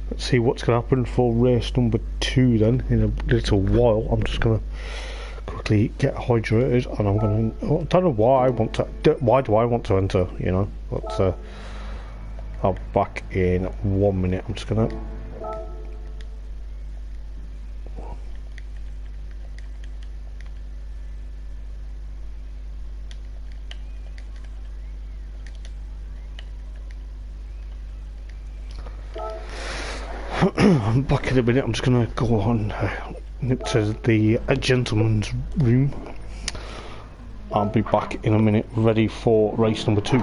let's see what's going to happen for race number 2 then in a little while. I'm just going to quickly get hydrated, and I'm going to, I don't know why why do I want to enter, you know, but I'll be back in 1 minute. I'm just going to I'm back in a minute. I'm just going to go on nip to the gentleman's room. I'll be back in a minute, ready for race number 2.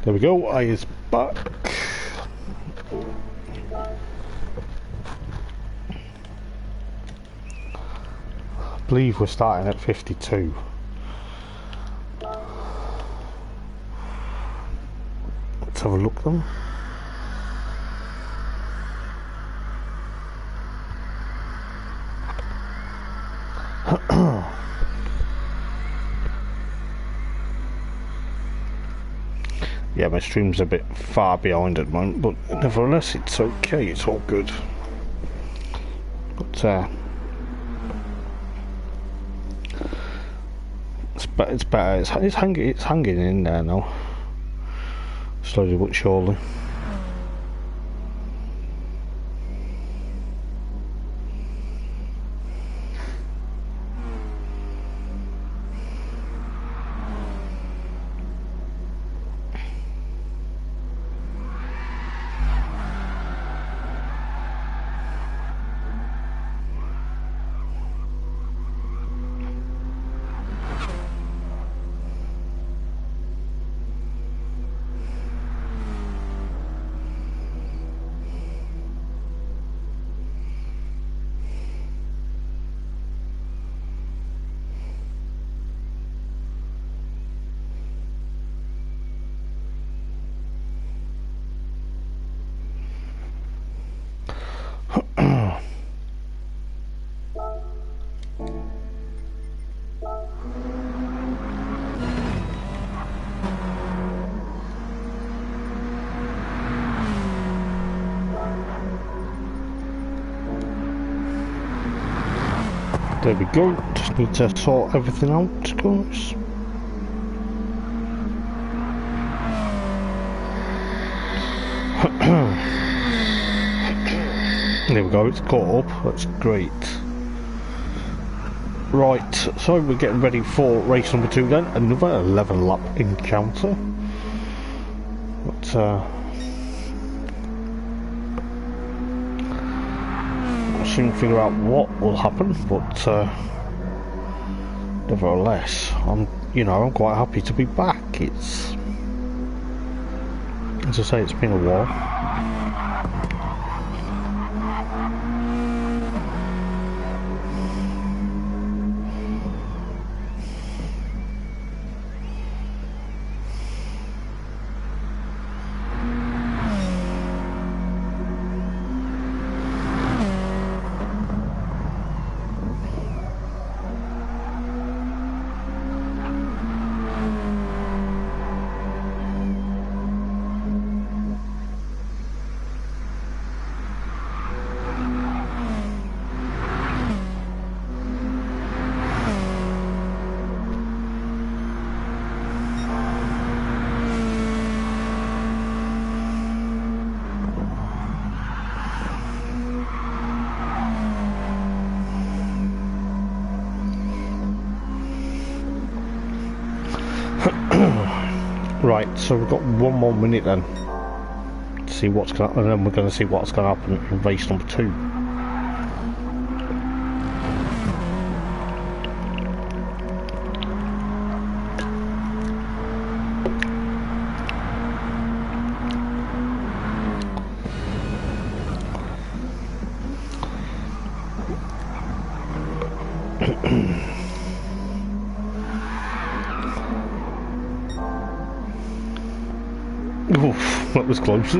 There we go, I is back. I believe we're starting at 52. Let's have a look then. Yeah, my stream's a bit far behind at the moment, but nevertheless it's okay, it's all good. But it's better, it's hanging in there now, slowly but surely. There we go, just need to sort everything out, guys. There we go, it's caught up, that's great. Right, so we're getting ready for race number 2 then, another 11 lap encounter. But we'll soon figure out what will happen, but nevertheless, I'm quite happy to be back. It's, as I say, it's been a while. Right, so we've got 1 more minute then to see what's going to happen, and then we're going to see what's going to happen in race number 2. Oof, that was close.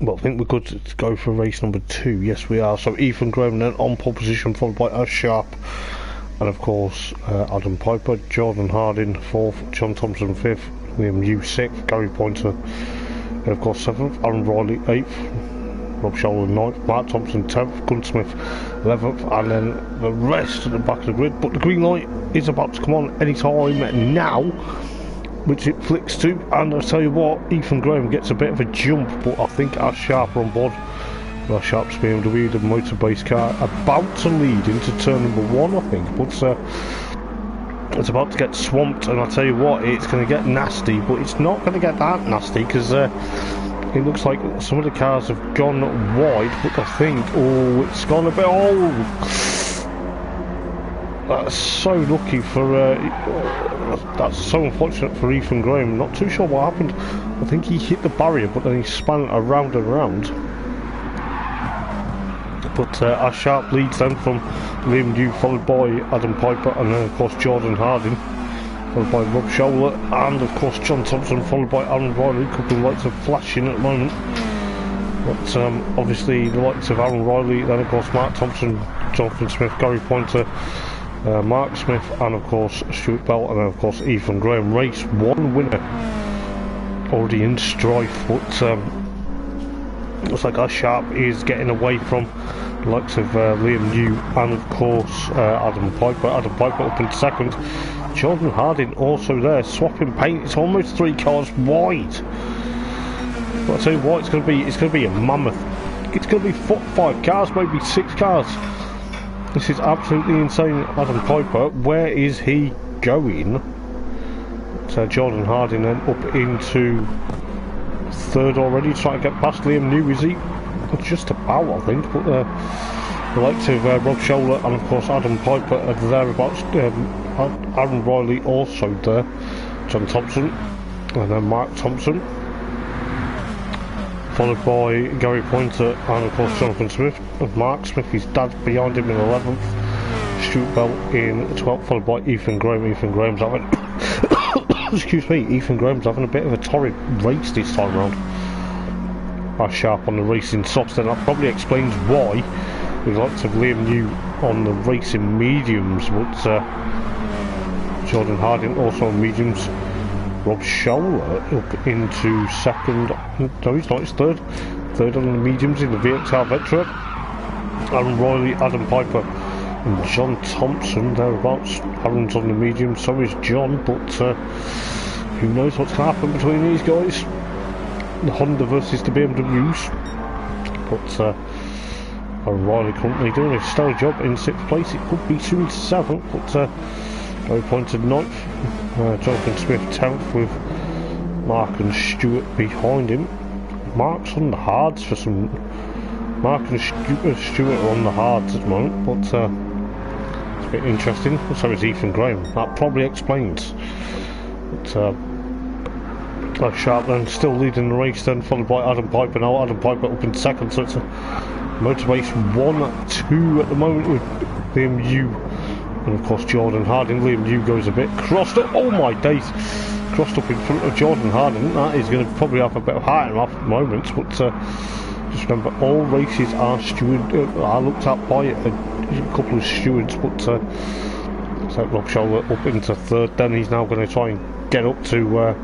Well, I think we're good to go for race number 2. Yes, we are. So Ethan Graham then on pole position, followed by Ash Sharp, and of course Adam Piper, Jordan Harding 4th, John Thompson 5th, William Hugh 6th, Gary Pointer, and of course 7th, Aaron Riley 8th, Rob Scholler 9th, Mark Thompson 10th, Gunsmith 11th, and then the rest at the back of the grid. But the green light is about to come on any time now, which it flicks to, and I'll tell you what, Ethan Graham gets a bit of a jump, but I think Ash Sharp are on board. Ash Sharp's BMW, the motor-based car, about to lead into turn number 1, I think, but it's about to get swamped, and I'll tell you what, it's going to get nasty, but it's not going to get that nasty, because it looks like some of the cars have gone wide, but I think, oh, it's gone a bit, oh! That's so lucky for, that's so unfortunate for Ethan Graham. Not too sure what happened. I think he hit the barrier, but then he spun around and around. But our Sharp leads then from Liam New, followed by Adam Piper, and then of course Jordan Harding, followed by Rob Scholler, and of course John Thompson, followed by Aaron Riley. A couple of lights are flashing at the moment. But obviously the likes of Aaron Riley, then of course Mark Thompson, Jonathan Smith, Gary Pointer, Mark Smith, and of course Stuart Bell, and then of course Ethan Graham. Race 1 winner already in strife, but looks like our Sharp is getting away from the likes of Liam New and of course Adam Piper. Adam Piper up in second. Jordan Harding also there, swapping paint. It's almost 3 cars wide. But I'll tell you what, it's going to be a mammoth. It's going to be 5 cars, maybe 6 cars. This is absolutely insane. Adam Piper, where is he going? So Jordan Harding then up into third already, trying to get past Liam New, is he? Just about, I think. But the likes of Rob Scholler and of course Adam Piper are thereabouts. Aaron Riley also there. John Thompson and then Mark Thompson, followed by Gary Pointer and of course Jonathan Smith. And Mark Smith, his dad, behind him in 11th. Stuart Bell in 12th, followed by Ethan Graham. Ethan Graham's having excuse me, Ethan Graham's having a bit of a torrid race this time around. Our Sharp on the racing softs, and that probably explains why we like to Liam New on the racing mediums, but Jordan Harding also on mediums. Rob Scholler up into second. No, he's not, he's third. Third on the mediums in the VXR Vetra. Aaron Riley, Adam Piper and John Thompson thereabouts. Aaron's on the medium, so is John, but who knows what's going to happen between these guys. The Honda versus the BMWs. But Aaron Riley currently doing a stellar job in 6th place. It could be soon 7th, but Gary Pointer 9th. Jonathan Smith 10th with Mark and Stuart behind him. Mark's on the hards for some. Mark and Stuart are on the hards at the moment, but it's a bit interesting. So is Ethan Graham. That probably explains. But Sharp then still leading the race, then followed by Adam Piper. Now Adam Piper up in second, so it's a motor race 1-2 at the moment with Liam New and of course Jordan Harding. Liam New goes a bit crossed up. Oh my days! Crossed up in front of Jordan Harding. That is going to probably have a bit of heart in him at moments, but just remember, all races are looked at by a couple of stewards, but looks like Rob Scholler up into third. Then he's now going to try and get up to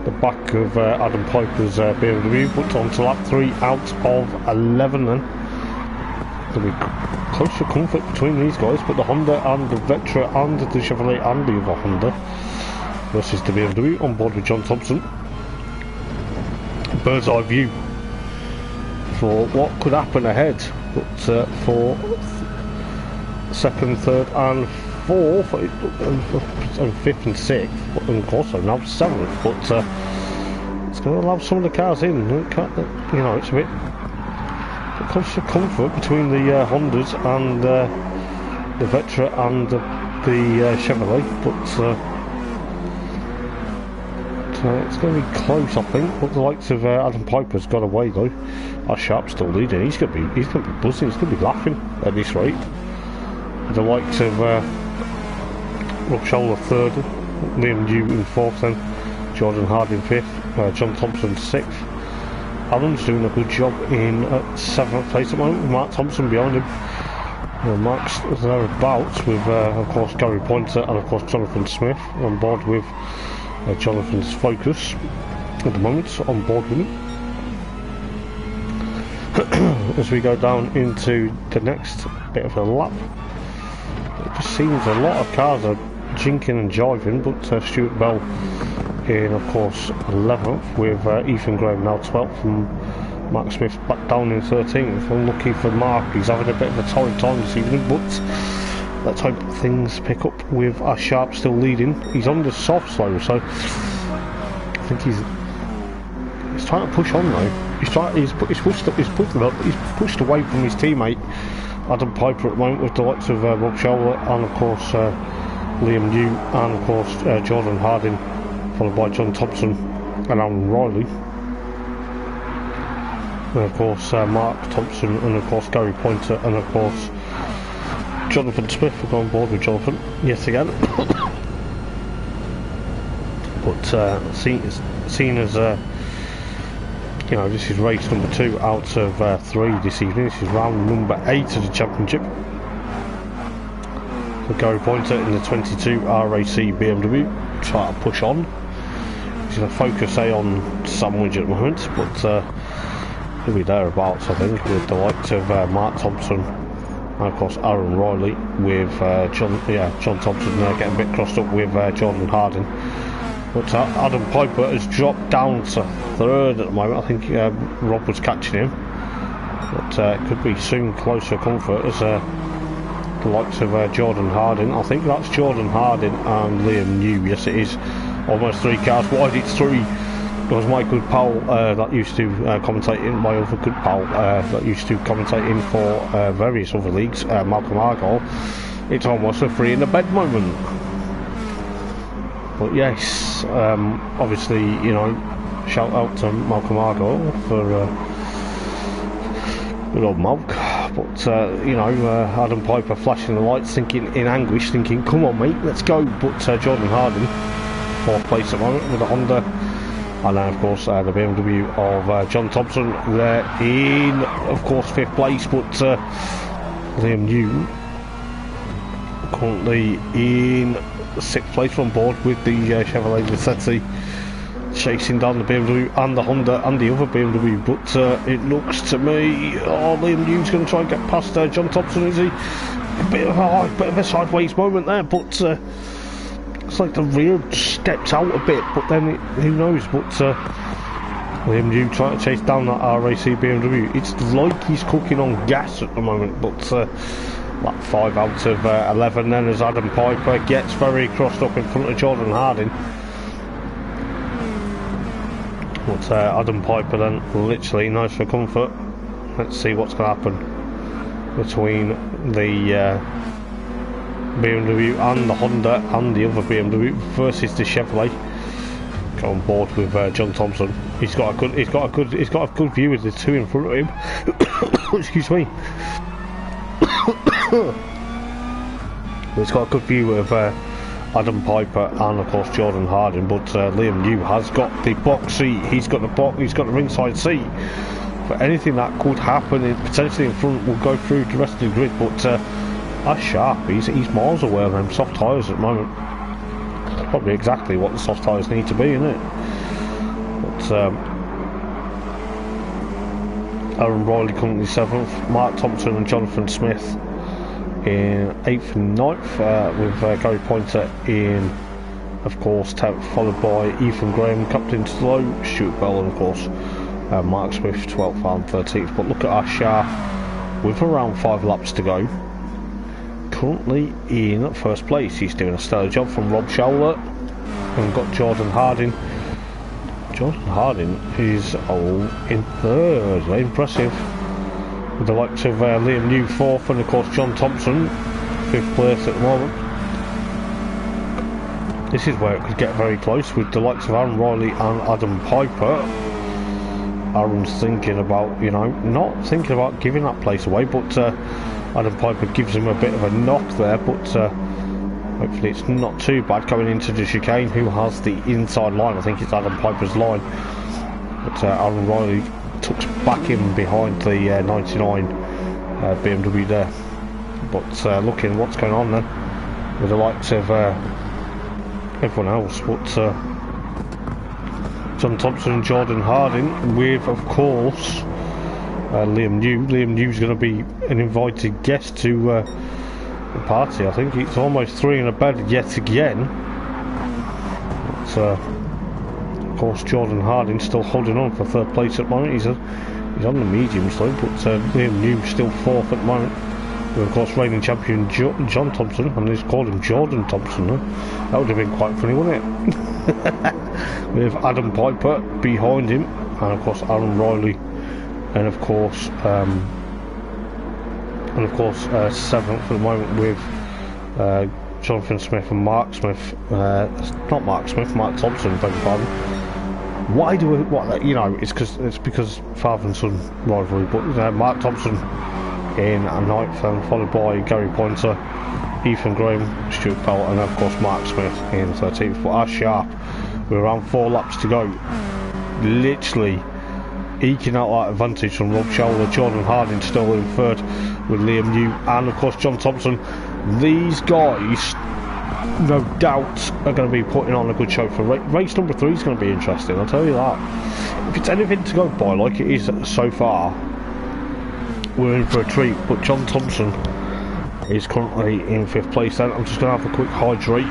the back of Adam Piper's BMW, but on to lap 3 out of 11 then. There'll be close for comfort between these guys, but the Honda and the Vetra and the Chevrolet and the other Honda versus the BMW on board with John Thompson. Bird's eye view for what could happen ahead, but for 2nd, 3rd and 4th and 5th and 6th, but of course now 7th, but it's going to allow some of the cars in. You know, it's a bit close for comfort between the Hondas and the Vetra and the Chevrolet, but it's going to be close, I think. But the likes of Adam Piper's got away though. Our Sharp's still leading. He's going to be buzzing. He's going to be laughing at this rate. The likes of Rob Scholler 3rd, Liam New in 4th, then Jordan Harding 5th, John Thompson 6th. Aaron's doing a good job in 7th place at the moment with Mark Thompson behind him. Mark's thereabouts with of course Gary Pointer and of course Jonathan Smith on board with Jonathan's Focus at the moment, on board with him. As we go down into the next bit of a lap, it just seems a lot of cars are jinking and jiving, but Stuart Bell in of course 11th with Ethan Graham now 12th and Mark Smith back down in 13th. Unlucky for Mark, he's having a bit of a torrid time this evening, but let's hope things pick up with our Sharp still leading. He's on the soft slow, so I think he's trying to push on though. He's pushed away from his teammate Adam Piper at the moment with the likes of Rob Showler and of course Liam New and of course Jordan Harding, followed by John Thompson and Aaron Riley. And of course Mark Thompson and of course Gary Pointer and of course Jonathan Smith. We've gone on board with Jonathan yet again. But seeing as you know, this is race number 2 out of 3 this evening. This is round number 8 of the championship. So Gary Pointer in the 22 RAC BMW try to push on. He's going to focus on Sandwich at the moment, but he'll be thereabouts, I think, with the likes of Mark Thompson and of course Aaron Riley, with John Thompson getting a bit crossed up with Jordan Harding. But Adam Piper has dropped down to 3rd at the moment. I think Rob was catching him, but it could be soon closer comfort as the likes of Jordan Harding. I think that's Jordan Harding and Liam New. Yes, it is. Almost 3 cars wide. It's 3. It was my good pal that used to commentate in, my other good pal that used to commentate in for various other leagues, Malcolm Argyle. It's almost a 3 in the bed moment. But yes, obviously, you know, shout out to Malcolm Argyle for good old Malk. But you know, Adam Piper flashing the lights, thinking in anguish, thinking, "Come on, mate, let's go." But Jordan Harding, 4th place at the moment with a Honda, and then of course the BMW of John Thompson. They're in, of course, 5th place, but Liam New currently in 6th place on board with the Chevrolet Versetti, chasing down the BMW and the Honda and the other BMW. But it looks to me, Liam New's going to try and get past John Thompson, is he? A bit of a sideways moment there, but it's like the rear steps out a bit, but then who knows. But Liam New trying to chase down that RAC BMW. It's like he's cooking on gas at the moment, but like 5 out of 11 then, as Adam Piper gets very crossed up in front of Jordan Harding. But Adam Piper then literally nice for comfort. Let's see what's going to happen between the BMW and the Honda and the other BMW versus the Chevrolet. Go on board with John Thompson. He's got a good view of the 2 in front of him. Excuse me. He's got a good view of Adam Piper and of course Jordan Harding, but Liam New has got the box seat. He's got the ringside seat. But anything that could happen potentially in front will go through the rest of the grid. But that's sharp. He's miles away on them soft tyres at the moment. Probably exactly what the soft tyres need to be, isn't it? But Aaron Riley currently 7th, Mark Thompson and Jonathan Smith in 8th and 9th, with Gary Pointer in, of course, 10th, followed by Ethan Graham, Captain Slow, Stuart Bell, and of course Mark Smith 12th and 13th. But look at our Shah with around 5 laps to go, currently in 1st place. He's doing a stellar job from Rob Showler, and we've got Jordan Harding. Jordan Harding is in 3rd, very impressive. With the likes of Liam New 4th, and of course John Thompson 5th place at the moment. This is where it could get very close with the likes of Aaron Riley and Adam Piper. Aaron's thinking about, you know, not thinking about giving that place away, but Adam Piper gives him a bit of a knock there, but hopefully it's not too bad going into the chicane. Who has the inside line? I think it's Adam Piper's line, but Aaron Riley tucks back in behind the 99 BMW there. But looking what's going on then with the likes of everyone else, but John Thompson and Jordan Harding with, of course, Liam New. Liam New's going to be an invited guest to the party. I think it's almost 3 in a bed yet again. But, of course, Jordan Harding still holding on for 3rd place at the moment. He's on the mediums though, but Liam New still 4th at the moment. With, of course, reigning champion John Thompson, and he's called him Jordan Thompson. Huh? That would have been quite funny, wouldn't it? With Adam Piper behind him, and of course Aaron Riley, and of course and of course 7th at the moment with Jonathan Smith and Mark Smith. Not Mark Smith, Mark Thompson, beg your pardon. Why do we, what, you know, it's because father and son rivalry, but Mark Thompson in a 9th, and followed by Gary Pointer, Ethan Graham, Stuart Bell, and of course Mark Smith in 13th. But as sharp, with around 4 laps to go, literally eking out that advantage from Rob Showler. Jordan Harding still in 3rd with Liam New, and of course John Thompson. These guys, no doubt, are going to be putting on a good show for race number 3. Is going to be interesting, I'll tell you that. If it's anything to go by like it is so far, we're in for a treat. But John Thompson is currently in 5th place. Then I'm just going to have a quick hydrate.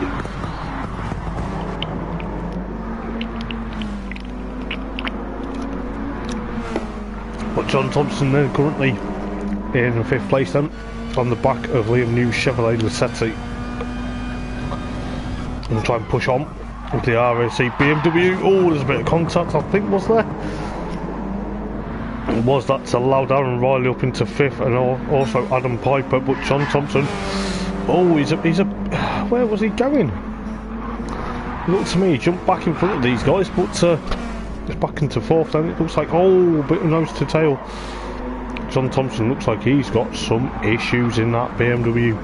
But John Thompson then currently in 5th place then, on the back of Liam New's Chevrolet Lacetti. And try and push on with the RAC BMW. Oh, there's a bit of contact, I think, was there? It was. That's allowed Aaron Riley up into 5th, and also Adam Piper. But John Thompson, oh, he's a where was he going? Look to me, he jumped back in front of these guys, but it's back into 4th. Then it looks like, oh, a bit of nose to tail. John Thompson looks like he's got some issues in that BMW.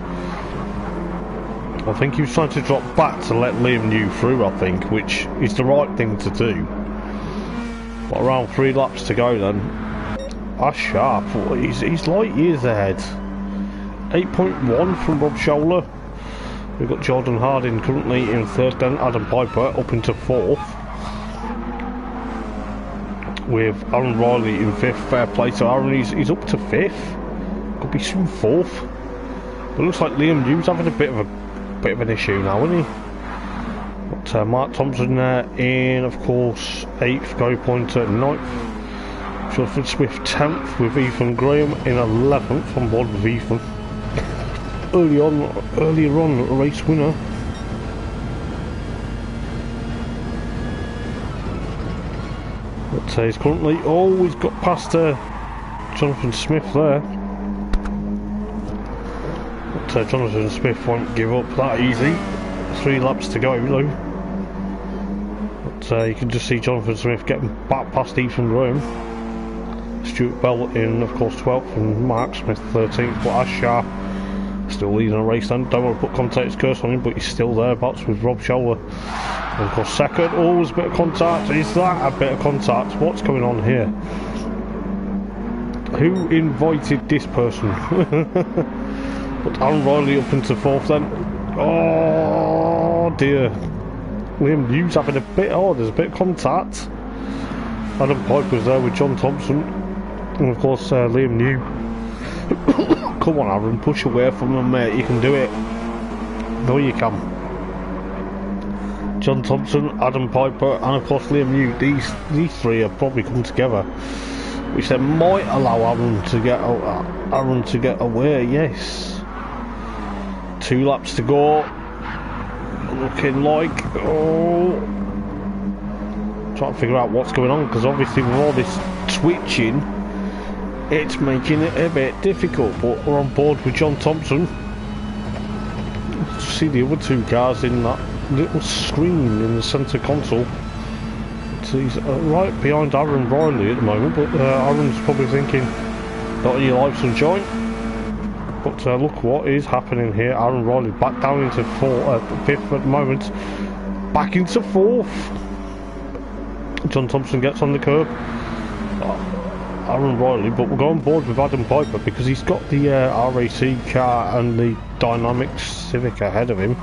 I think he was trying to drop back to let Liam New through, I think, which is the right thing to do. But around 3 laps to go then. That's sharp. He's light years ahead. 8.1 from Rob Showler. We've got Jordan Harding currently in 3rd, then Adam Piper up into 4th. With Aaron Riley in 5th, fair play to Aaron, he's up to 5th. Could be soon 4th. But it looks like Liam New's having a bit of an issue now, isn't he? But Mark Thompson in, of course, 8th, Gary Pointer 9th. Jonathan Smith 10th with Ethan Graham in 11th, on board with Ethan. Earlier on, a race winner. But he's currently, he's got past Jonathan Smith there. But Jonathan Smith won't give up that easy. 3 laps to go though. But you can just see Jonathan Smith getting back past Ethan Graham. Stuart Bell in, of course, 12th, and Mark Smith 13th. But Ash Sharp still leading a race then. Don't want to put commentator's curse on him, but he's still there. That's with Rob Showler. And of course, 2nd. Oh, there's a bit of contact. Is that a bit of contact? What's going on here? Who invited this person? But Aaron Riley up into 4th then. Oh dear. Liam New's having a bit, there's a bit of contact. Adam Piper's there with John Thompson. And of course Liam New. Come on Aaron, push away from him, mate, you can do it. No you can. John Thompson, Adam Piper, and of course Liam New. These 3 have probably come together, which they might allow Aaron to get away, yes. 2 laps to go. Looking like, trying to figure out what's going on, because obviously with all this twitching, it's making it a bit difficult. But we're on board with John Thompson. See the other 2 cars in that little screen in the centre console. So he's right behind Aaron Riley at the moment, but Aaron's probably thinking, not in your life, sunshine. But look what is happening here. Aaron Riley back down into 5th at the moment, back into 4th. John Thompson gets on the curb. Aaron Riley, but we'll go on board with Adam Piper because he's got the RAC car and the Dynamic Civic ahead of him.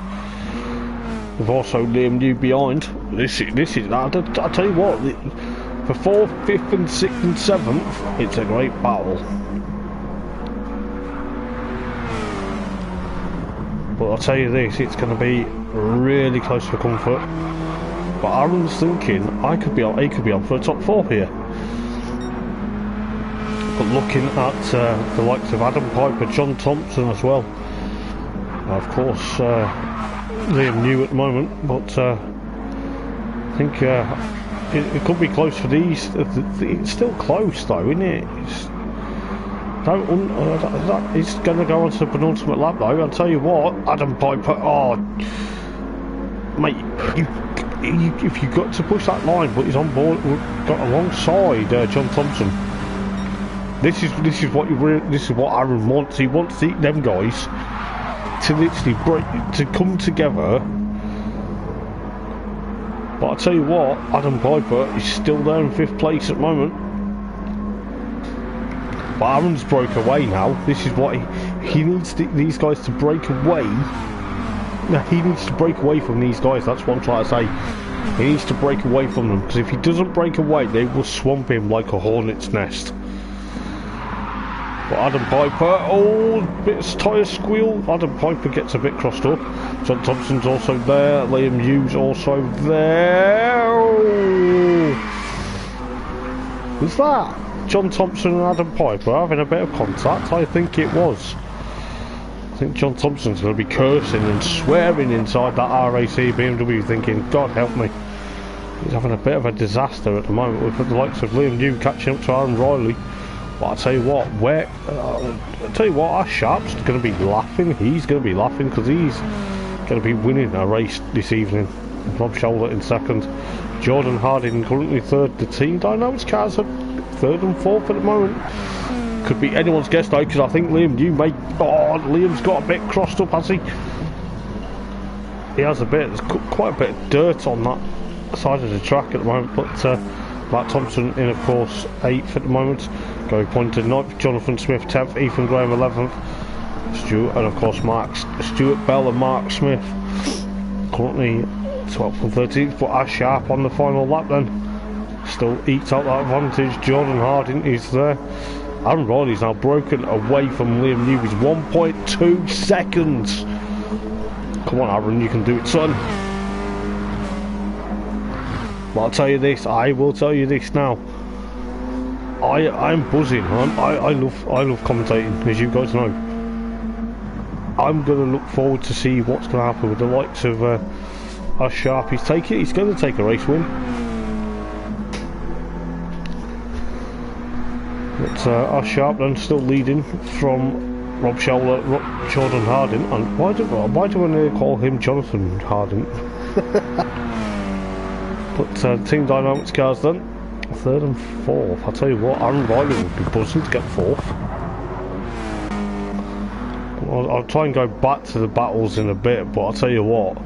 We've also Liam New behind. This is I'll tell you what, for 4th, 5th and 6th and 7th, it's a great battle. But I'll tell you this, it's going to be really close for comfort. But Aaron's thinking, he could be on for a top 4 here. But looking at the likes of Adam Piper, John Thompson as well. Of course, Liam New at the moment, but I think it could be close for these. It's still close though, isn't it? He's going to go on to the penultimate lap though. I'll tell you what, Adam Piper. Oh, mate, if you got to push that line, but he's on board, got alongside John Thompson. This is what Aaron wants. He wants them guys to literally to come together. But I'll tell you what, Adam Piper is still there in 5th place at the moment. But Aaron's broke away now. This is what he needs these guys to break away. No, he needs to break away from these guys. That's what I'm trying to say. He needs to break away from them, because if he doesn't break away, they will swamp him like a hornet's nest. But Adam Piper, oh, bit of tyre squeal. Adam Piper gets a bit crossed up. John Thompson's also there. Liam Hughes also there. Oh. Who's that? John Thompson and Adam Piper having a bit of contact? I think it was. I think John Thompson's going to be cursing and swearing inside that RAC BMW, thinking, God help me. He's having a bit of a disaster at the moment with the likes of Liam Hughes catching up to Aaron Riley. But I'll tell you what, our Sharp's going to be laughing. He's going to be laughing because he's going to be winning a race this evening. Rob Shoulder in 2nd. Jordan Harding currently 3rd. The Team Dynamics cars are 3rd and 4th at the moment. Could be anyone's guess though, because I think Liam, you may... Oh, Liam's got a bit crossed up, has he? He has a bit. There's quite a bit of dirt on that side of the track at the moment. But Matt Thompson in, of course, 8th at the moment. Gary Pointer 9th. Jonathan Smith 10th. Ethan Graham 11th. Stuart, and of course Stuart Bell and Mark Smith currently 12th and 13th. But Ash Sharp on the final lap then. Still ekes out that advantage. Jordan Harding is there. Aaron Riley's now broken away from Liam Newby's 1.2 seconds. Come on, Aaron, you can do it, son. Well, I'll tell you this. I will tell you this now. I'm buzzing. I love commentating, as you guys know. I'm going to look forward to see what's going to happen with the likes of Ash Sharp. He's going to take a race win. But Ash Sharp then still leading from Rob Showler, Jordan Harding, and why do I call him Jonathan Harding? But Team Dynamics cars then 3rd and 4th. I'll tell you what, Aaron Riley would be buzzing to get 4th. I'll try and go back to the battles in a bit, but I'll tell you what,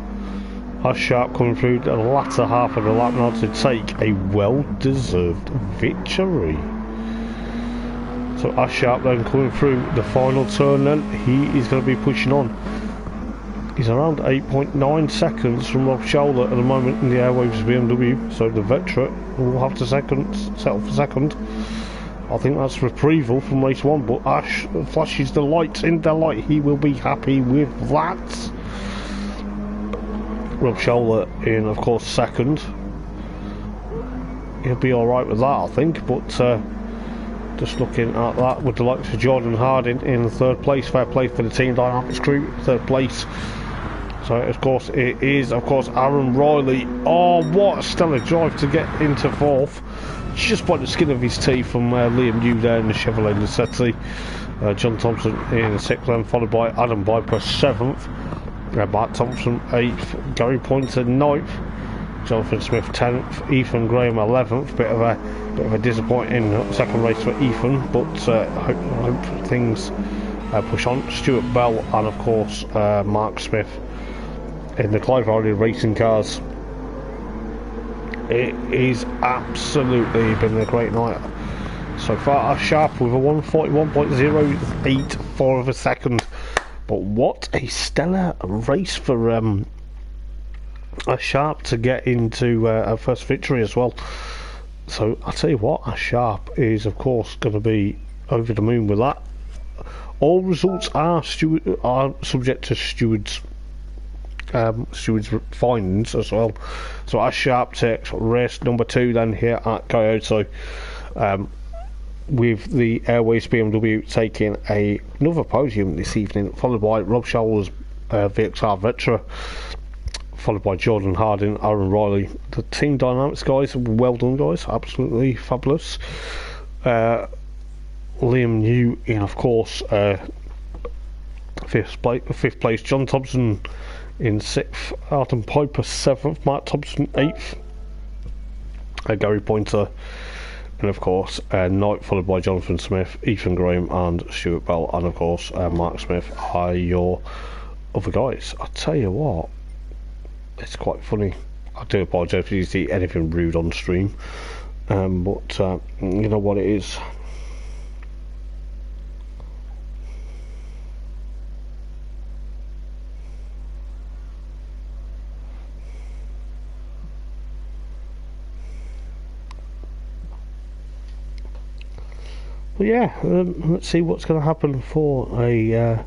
Ash Sharp coming through the latter half of the lap now to take a well-deserved victory. So Ash Sharp then coming through the final turn then, he is going to be pushing on. He's around 8.9 seconds from Rob Showler at the moment in the Airwaves BMW, so the veteran will have to settle for second. I think that's retrieval from race 1, but Ash flashes the lights in the light. He will be happy with that. Rob Showler in, of course, second. He'll be alright with that, I think, but just looking at that with the likes of Jordan Harding in 3rd place. Fair play for the Team Dynamics crew, 3rd place. So of course it is, of course, Aaron Riley. Oh, what a stellar drive to get into 4th, just by the skin of his teeth from Liam New there in the Chevrolet Lucetti. John Thompson in 6th, then followed by Adam Piper 7th. Matt Thompson 8th, Gary Pointer 9th, Jonathan Smith 10th, Ethan Graham 11th. Bit of a disappointing second race for Ethan, but hope things push on. Stuart Bell and of course Mark Smith in the Clive Harley racing cars. It is absolutely been a great night so far. Ash Sharp with a 141.084 of a second. But what a stellar race for Ash Sharp to get into a first victory as well. So I'll tell you what, Ash Sharp is of course going to be over the moon with that. All results are subject to stewards' findings as well. So Ash Sharp takes race number 2 then here at Kyoto, with the Airways BMW taking another podium this evening, followed by Rob Showler's VXR Vetra, followed by Jordan Harding, Aaron Riley. The Team Dynamics guys, well done guys, absolutely fabulous. Liam New in, of course, fifth place. John Thompson in 6th. Arden Piper 7th. Matt Thompson 8th. Gary Pointer. And of course, 9th, followed by Jonathan Smith, Ethan Graham, and Stuart Bell. And of course, Mark Smith are your other guys. I tell you what, it's quite funny. I do apologise if you see anything rude on stream, but you know what it is. But yeah, let's see what's going to happen for a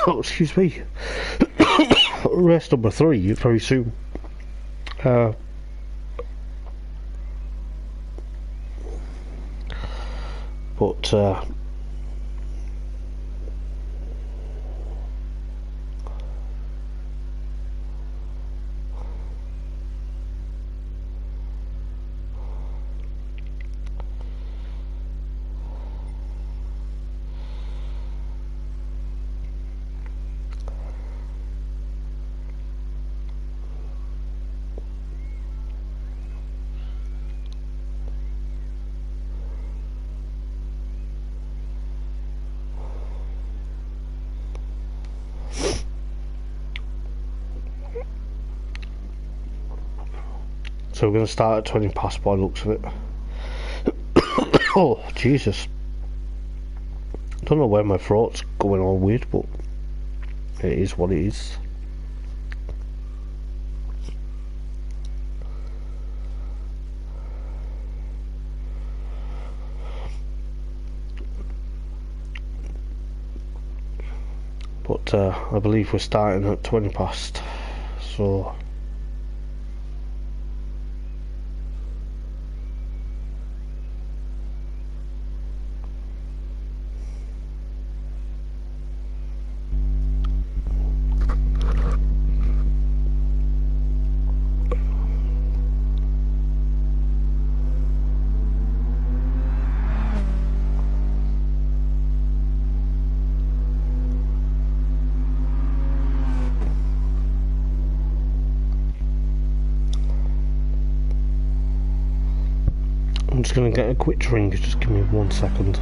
oh, excuse me, race number 3 very soon. But so we're going to start at 20 past by the looks of it. Oh, Jesus. Don't know where my throat's going all weird, but it is what it is. But I believe we're starting at 20 past, so... I'm just going to get a quick drink, just give me 1 second.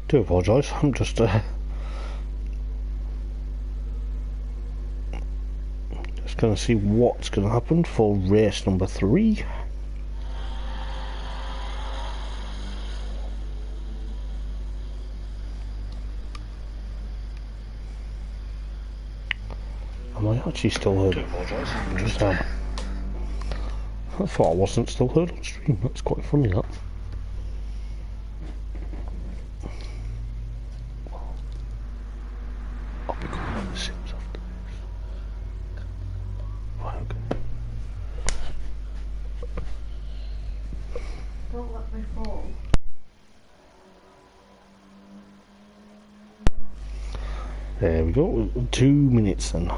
Do apologise, I'm just just going to see what's going to happen for race number 3. Am I actually still heard? Do apologise. I thought I wasn't still heard on stream. That's quite funny, that. I'll be going on the Sims after this. Right, okay. Don't let me fall. There we go. 2 minutes then.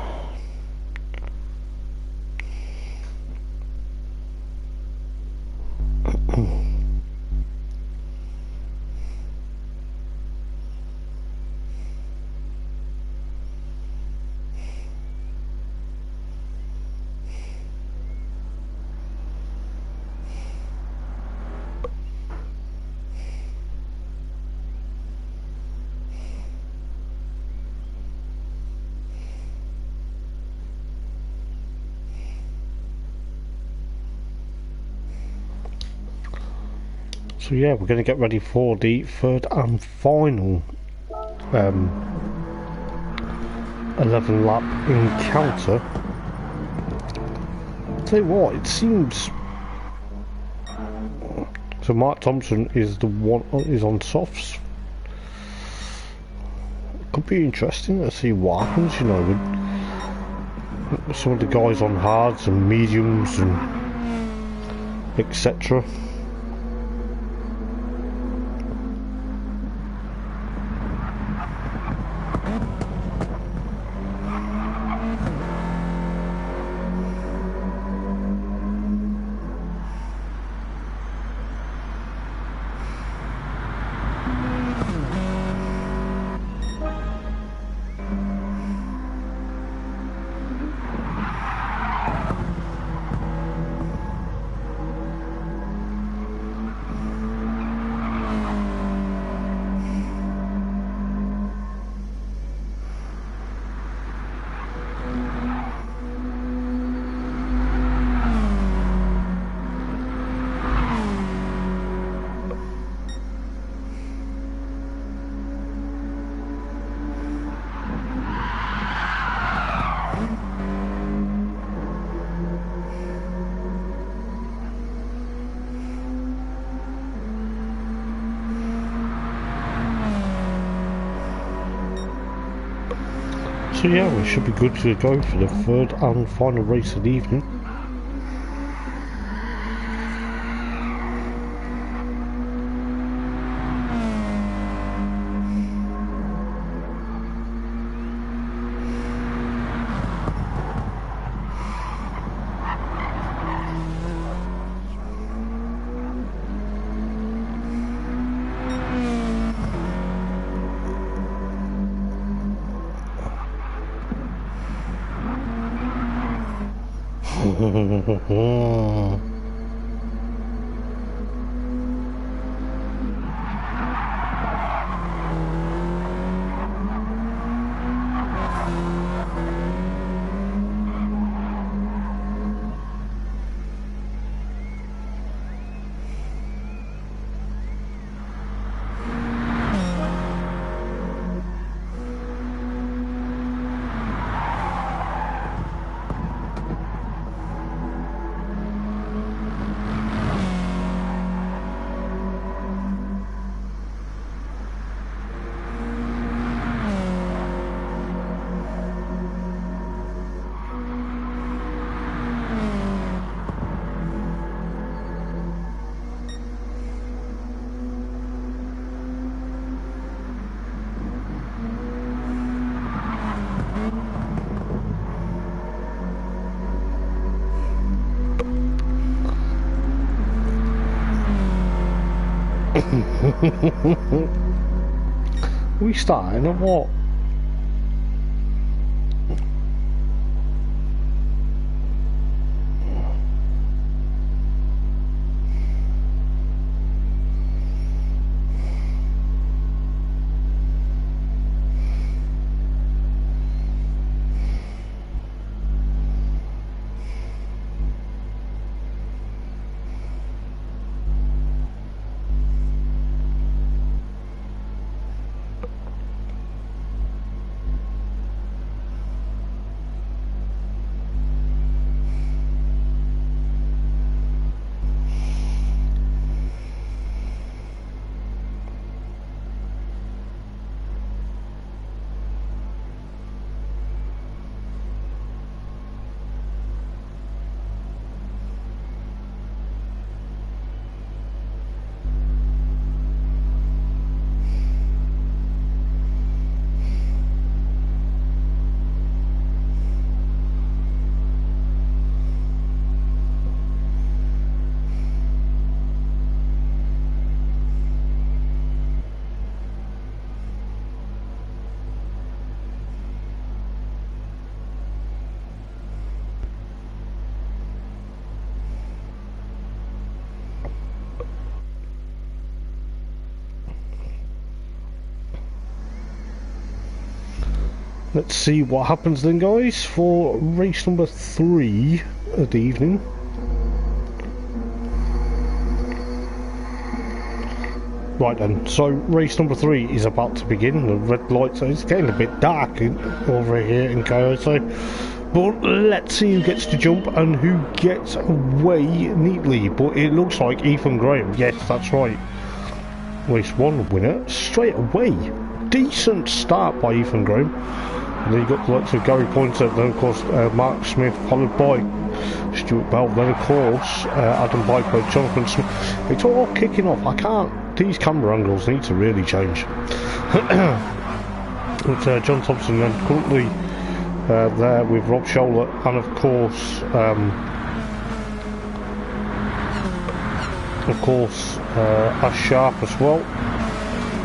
So yeah, we're going to get ready for the third and final 11 lap encounter. Tell you what, it seems so. Mark Thompson is the one is on softs. It could be interesting to see what happens, you know, with some of the guys on hards and mediums and etc. So yeah, we should be good to go for the third and final race of the evening. We starting at what? let's see what happens then, guys, for race number 3 of the evening. Right then, so race number 3 is about to begin. The red lights, it's getting a bit dark over here in Kyoto. But let's see who gets to jump and who gets away neatly. But it looks like Ethan Graham. Yes, that's right. Race 1 winner straight away. Decent start by Ethan Graham. And then you got the likes of Gary Pointer, then of course Mark Smith, followed by Stuart Bell, then of course Adam Piper, Jonathan Smith. It's all kicking off. I can't. These camera angles need to really change. It's John Thompson then currently there with Rob Scholler, and of course Ash Sharp as well.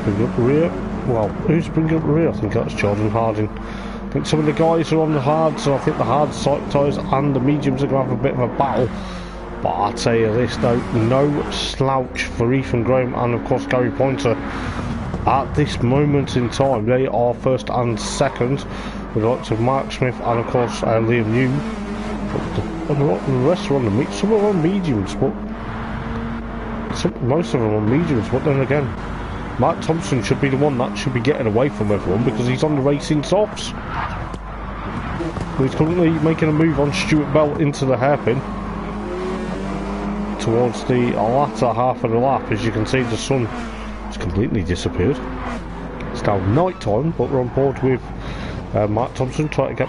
Bring up the rear. Well, who's bringing up the rear? I think that's Jordan Harding. I think some of the guys are on the hards, so I think the hard side tyres and the mediums are going to have a bit of a battle. But I'll tell you this though, no slouch for Ethan Graham and of course Gary Pointer. At this moment in time, they are first and second, with the likes of Mark Smith and of course Liam New. The rest are on the mediums. Some are on mediums, but most of them are on mediums. But then again, Mark Thompson should be the one that should be getting away from everyone because he's on the racing softs. He's currently making a move on Stuart Bell into the hairpin towards the latter half of the lap. As you can see, the sun has completely disappeared. It's now night time, but we're on board with Mark Thompson trying to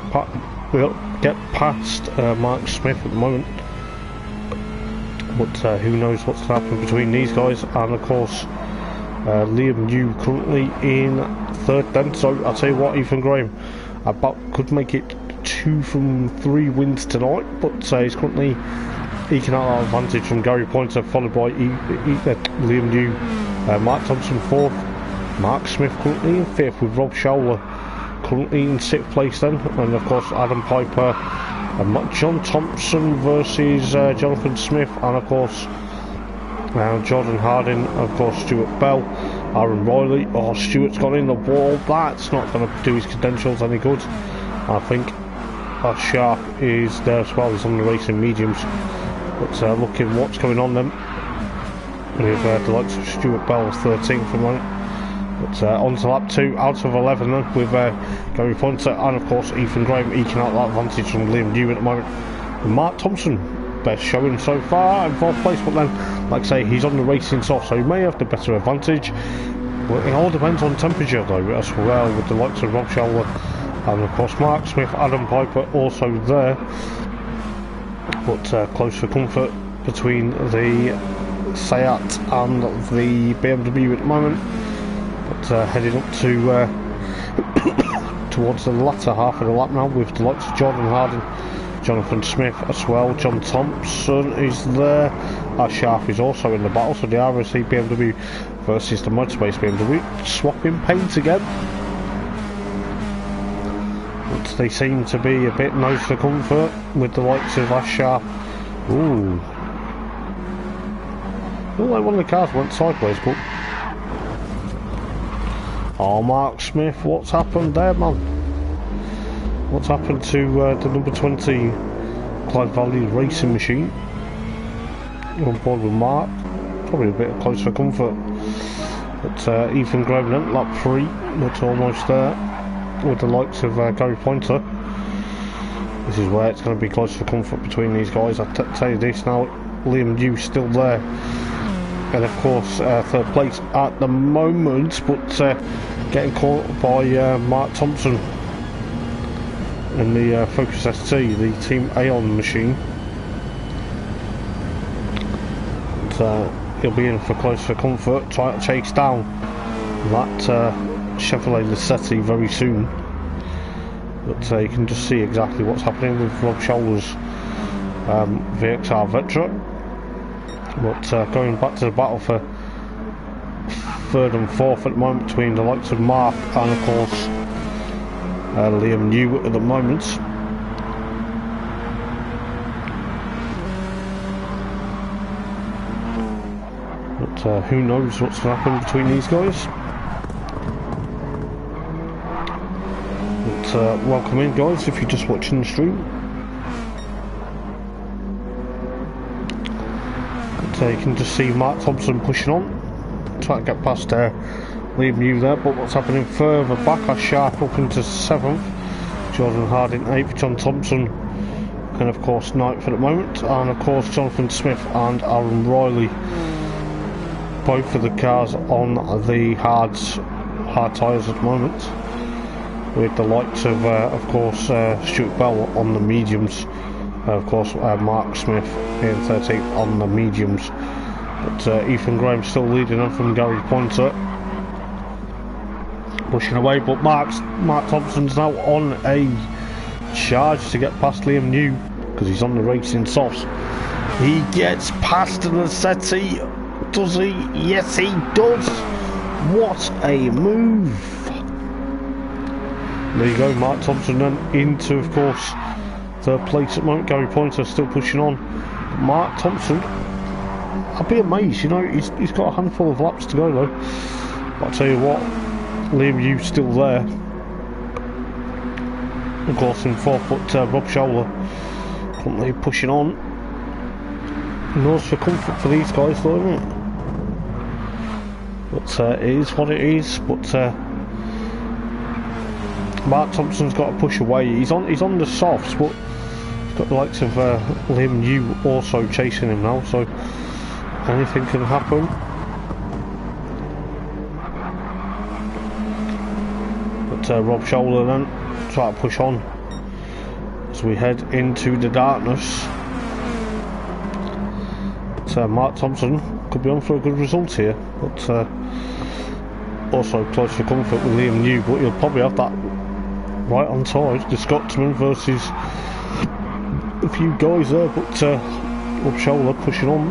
get past Mark Smith at the moment. But who knows what's going to happen between these guys, and of course Liam New currently in third then. So I'll tell you what, Ethan Graham could make it 2 from 3 wins tonight, but he's currently eking out that advantage from Gary Pointer, followed by Liam New. Mark Thompson 4th, Mark Smith currently in 5th, with Rob Scholler currently in 6th place then, and of course Adam Piper, John Thompson versus Jonathan Smith, and of course Jordan Harding, of course Stuart Bell, Aaron Riley. Oh, Stuart's got in the wall. That's not going to do his credentials any good. I think Sharp is there as well. He's on the racing mediums. But looking what's going on then with the likes of Stuart Bell 13th for a moment. But on to lap 2 out of 11 then, with Gary Pointer and of course Ethan Graham eking out that advantage from Liam New at the moment. And Mark Thompson, best showing so far in 4th place, but then like I say, he's on the racing soft, so he may have the better advantage. But it all depends on temperature though as well, with the likes of Rob Scholler and of course Mark Smith, Adam Piper also there. But close for comfort between the Seat and the BMW at the moment. But heading up to towards the latter half of the lap now, with the likes of Jordan Harding, Jonathan Smith as well. John Thompson is there. Ash Sharp is also in the battle, so the RSC BMW versus the Motorspace BMW, swapping paint again. But they seem to be a bit nose for comfort with the likes of Ash Sharp. Ooh. Looked like one of the cars went sideways, but... Oh, Mark Smith, what's happened there, man? What's happened to the number 20 Clyde Valley Racing Machine? On board with Mark, probably a bit close for comfort. But Ethan Graham then, lap 3, but almost there, with the likes of Gary Pointer. This is where it's going to be close for comfort between these guys. I'll tell you this now, Liam New still there. And of course, 3rd place at the moment, but getting caught by Mark Thompson in the Focus ST, the Team Aon machine. But, he'll be in for close for comfort, trying to chase down that Chevrolet Lacetti very soon. But you can just see exactly what's happening with Rob Scholler's VXR Vetra. But going back to the battle for 3rd and 4th at the moment between the likes of Mark and of course Liam New at the moment. But who knows what's going to happen between these guys. welcome in, guys, if you're just watching the stream. So you can just see Mark Thompson pushing on, trying to get past Liam New there, but what's happening further back, are Sharp up into 7th, Jordan Harding 8th, John Thompson and of course 9th at the moment, and of course Jonathan Smith and Aaron Riley, both of the cars on the hard tyres at the moment, with the likes of course Stuart Bell on the mediums, of course Mark Smith in 13th on the mediums, but Ethan Graham still leading on from Gary Pointer, pushing away, but Mark Thompson's now on a charge to get past Liam New, because he's on the racing softs. He gets past Nassetti, does he? Yes he does! What a move! There you go, Mark Thompson then into, of course, third place at the moment. Gary Pointer still pushing on. Mark Thompson, I'd be amazed, you know, he's got a handful of laps to go though. But I'll tell you what, Liam Yu's still there. Of course in 4th, but Rob Scholler currently pushing on. Nose for comfort for these guys though, isn't it? But it is what it is. But Mark Thompson's got to push away. He's on the softs, but he's got the likes of Liam New also chasing him now, so anything can happen. But Rob Scholler then try to push on as we head into the darkness. But Mark Thompson could be on for a good result here, but also close for comfort with Liam New, but he'll probably have that right on side, the Scotsman versus a few guys there, but Rob Scholler pushing on,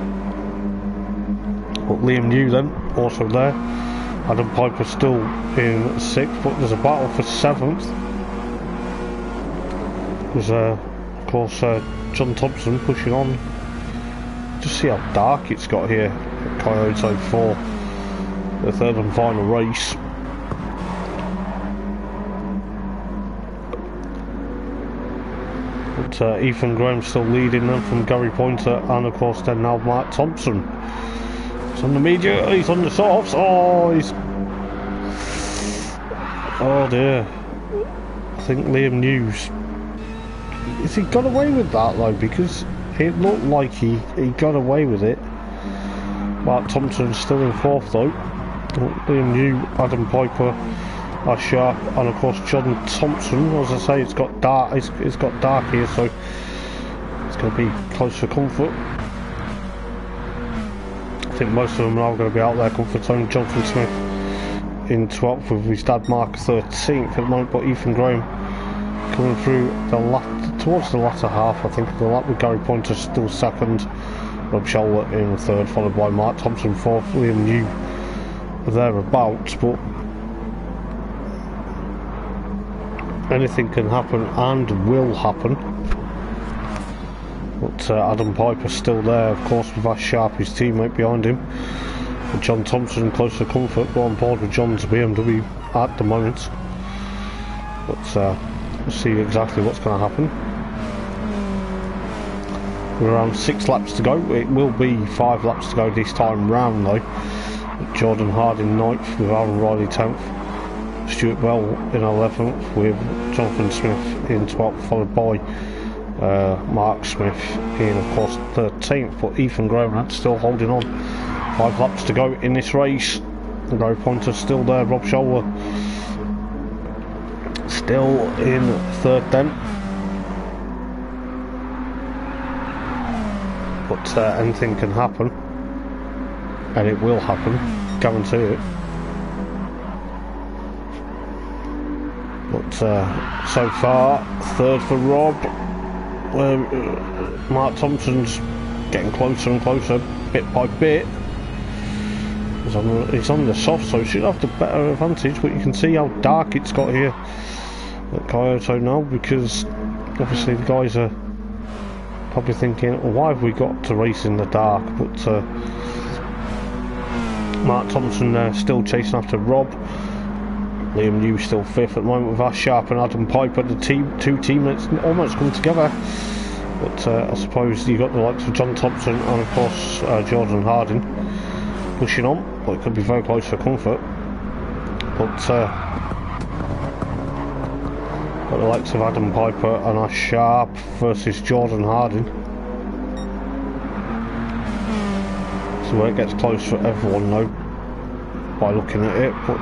but Liam New then also there. Adam Piper still in 6th, but there's a battle for 7th. There's of course John Thompson pushing on. Just see how dark it's got here at Kyoto for the 3rd and final race. But Ethan Graham still leading them from Gary Pointer, and of course then now Mark Thompson. He's on the media, he's on the softs, oh dear. I think Liam News, has he got away with that though, because it looked like he got away with it. Mark Thompson's still in 4th though. Liam New, Adam Piper are Sharp, and of course John Thompson. As I say, it's got dark here, so it's going to be close for comfort. I think most of them are going to be out there comfort zone. Jonathan Smith in 12th with his dad Mark 13th at the moment, but Ethan Graham coming through towards the latter half, I think, of the lap, with Gary Pointer still 2nd, Rob Scholler in 3rd, followed by Mark Thompson 4th, Liam New thereabouts, but anything can happen and will happen. But Adam Piper's still there, of course, with Ash Sharp, his teammate, behind him. With John Thompson close to comfort, but on board with John's BMW at the moment. But we'll see exactly what's going to happen. We're around 6 laps to go. It will be 5 laps to go this time round though. Jordan Harding 9th with Aaron Riley 10th. Stuart Bell in 11th with Jonathan Smith in 12th, followed by Mark Smith in, of course, 13th. But Ethan Graham still holding on. 5 laps to go in this race. Gary Pointer still there. Rob Scholler still in 3rd then. But anything can happen, and it will happen, guarantee it. But so far, 3rd for Rob. Mark Thompson's getting closer and closer, bit by bit. He's on the soft, so he should have the better advantage, but you can see how dark it's got here at Kyoto now, because obviously the guys are probably thinking, well, why have we got to race in the dark? But Mark Thompson still chasing after Rob. Liam New still 5th at the moment with Ash Sharp and Adam Piper. The two teammates almost come together. But I suppose you got the likes of John Thompson and of course Jordan Harding pushing on. But it could be very close for comfort. But got the likes of Adam Piper and Ash Sharp versus Jordan Harding. So where it gets close for everyone though, by looking at it, but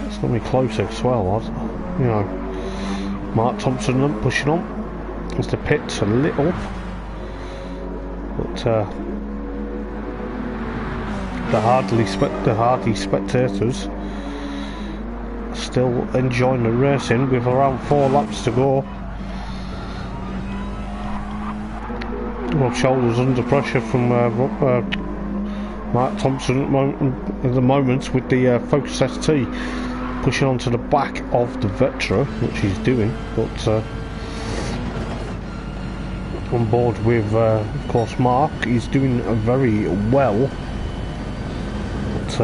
it's going to be closer as well, you know. Mark Thompson pushing on, Mr. Pitts a little, but the hardy spectators still enjoying the racing with around 4 laps to go. Rob Shoulders under pressure from Mark Thompson at the moment with the Focus ST pushing onto the back of the Vectra, which he's doing, but on board with of course Mark, he's doing very well, but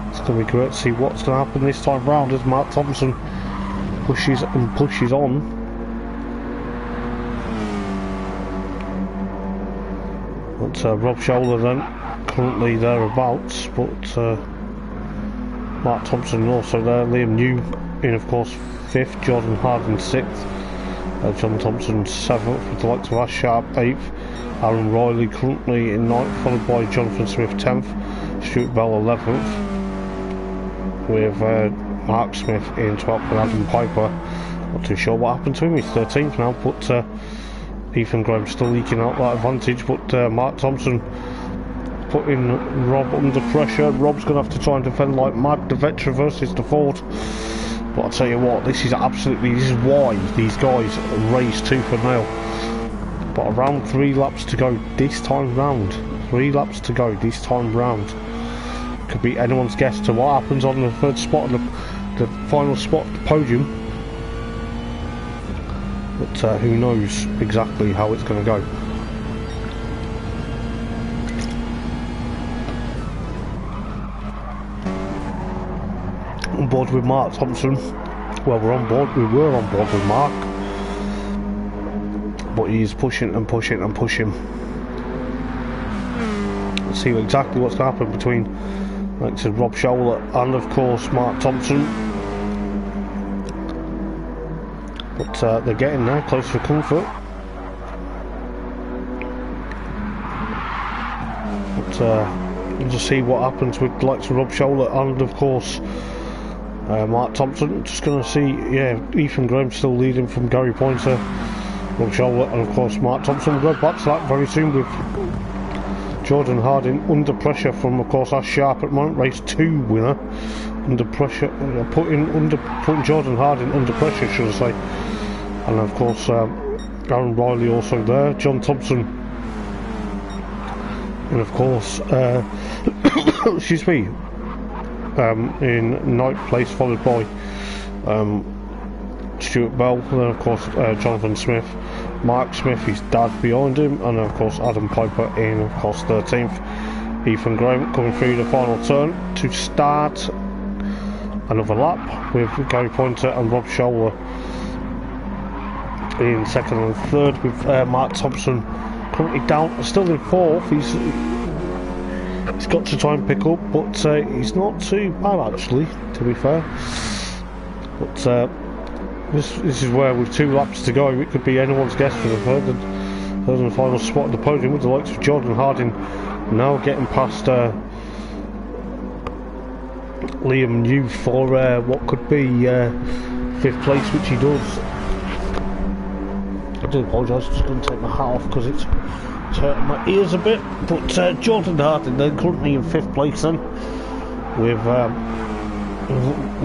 it's going to be great to see what's going to happen this time round as Mark Thompson pushes on. But Rob Shoulder then currently thereabouts, but Mark Thompson also there, Liam New in of course 5th, Jordan Harding 6th, John Thompson 7th with the likes of Ash Sharp 8th, Aaron Riley currently in 9th, followed by Jonathan Smith 10th, Stuart Bell 11th, with Mark Smith in 12th and Adam Piper, not too sure what happened to him, he's 13th now, but Ethan Graham still leaking out that advantage, but Mark Thompson putting Rob under pressure. Rob's going to have to try and defend like mad, the Vectra versus the Ford. But I'll tell you what, this is why these guys race tooth and nail. But around 3 laps to go this time round. 3 laps to go this time round. Could be anyone's guess to what happens on the 3rd spot and the final spot of the podium. But who knows exactly how it's going to go. On board with Mark Thompson. Well, we were on board with Mark. But he's pushing and pushing and pushing. Let's see exactly what's going to happen between, like I said, Rob Showler and of course Mark Thompson. But they're getting there, close for comfort. But we'll just see what happens with the likes of Rob Showler and of course Mark Thompson. Just going to see, yeah, Ethan Graham still leading from Gary Pointer, Rob Showler and of course Mark Thompson. We'll go back to that very soon with Jordan Harding under pressure from of course Ash Sharp at the moment, race 2 winner. Under pressure, putting Jordan Harding under pressure, should I say. And of course Aaron Riley also there, John Thompson, and of course excuse me, in 9th place, followed by Stuart Bell, and then of course Jonathan Smith, Mark Smith, his dad behind him, and of course Adam Piper in of course 13th. Ethan Graham coming through the final turn to start another lap with Gary Pointer and Rob Showler in 2nd and 3rd, with Mark Thompson currently down, still in 4th. He's got to try and pick up, but he's not too bad actually, to be fair. But this is where with 2 laps to go, it could be anyone's guess for the third and final spot of the podium, with the likes of Jordan Harding now getting past Liam New for what could be 5th place, which he does. I do apologise, I'm just going to take my hat off because it's hurting my ears a bit. But Jordan Harding then currently in 5th place then, with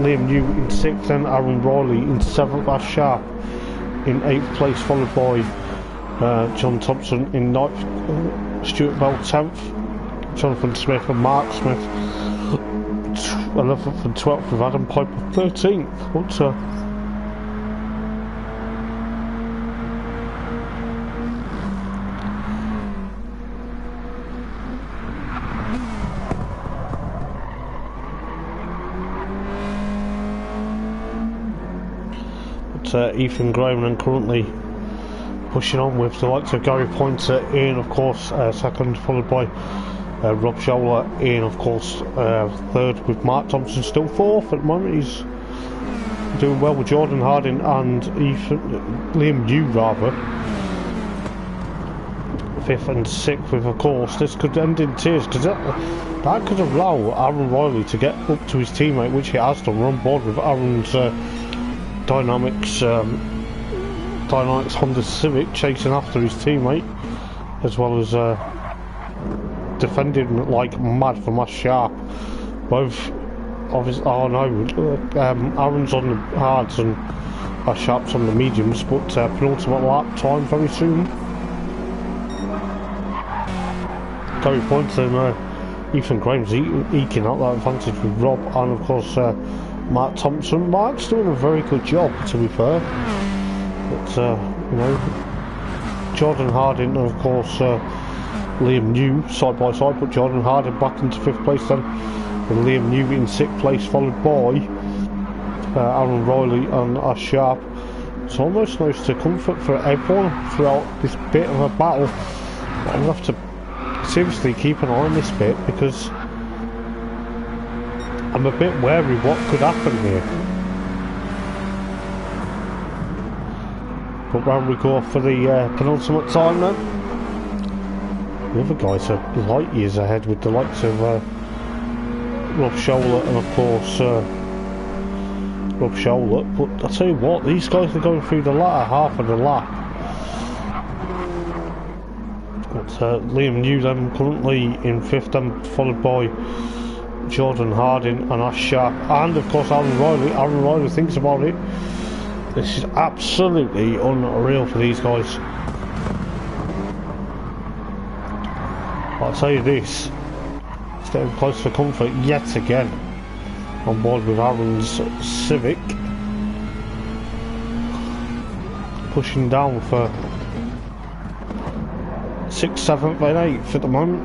Liam New in 6th, then Aaron Riley in 7th, Ash Sharp in 8th place, followed by John Thompson in 9th, Stuart Bell 10th, Jonathan Smith and Mark Smith 11th and 12th, with Adam Piper 13th. But but Ethan Graham then currently pushing on with the likes of Gary Pointer in, of course, second, followed by Rob Scholler in, of course, third, with Mark Thompson still fourth at the moment. He's doing well with Jordan Harding and Liam Yu rather. Fifth and sixth with, of course, this could end in tears, because that could allow Aaron Riley to get up to his teammate, which he has done. We're on board with Aaron's Dynamics Honda Civic chasing after his teammate, as well as defending like mad from us Sharp. Both obviously, Aaron's on the hards and us Sharp's on the mediums, but penultimate lap time very soon. Gary Pointer and Ethan Graham's eking out that advantage with Rob, and of course Mark Thompson. Mark's doing a very good job, to be fair. But you know, Jordan Harding and of course Liam New side by side, but Jordan Harding back into fifth place then, and Liam New in sixth place, followed by Aaron Riley and Ash Sharp. It's almost nice to comfort for everyone throughout this bit of a battle. But I'm going to have to seriously keep an eye on this bit, because I'm a bit wary what could happen here. But round we go for the penultimate time then. The other guys are light years ahead, with the likes of Rob Scholler and of course Rob Scholler. But I'll tell you what, these guys are going through the latter half of the lap. Liam New then currently in fifth, and followed by Jordan Harding and Ash Sharp, and of course Aaron Riley. Aaron Riley thinks about it. This is absolutely unreal for these guys. I'll tell you this, it's getting close for comfort yet again on board with Aaron's Civic, pushing down for 6th, 7th and 8th at the moment.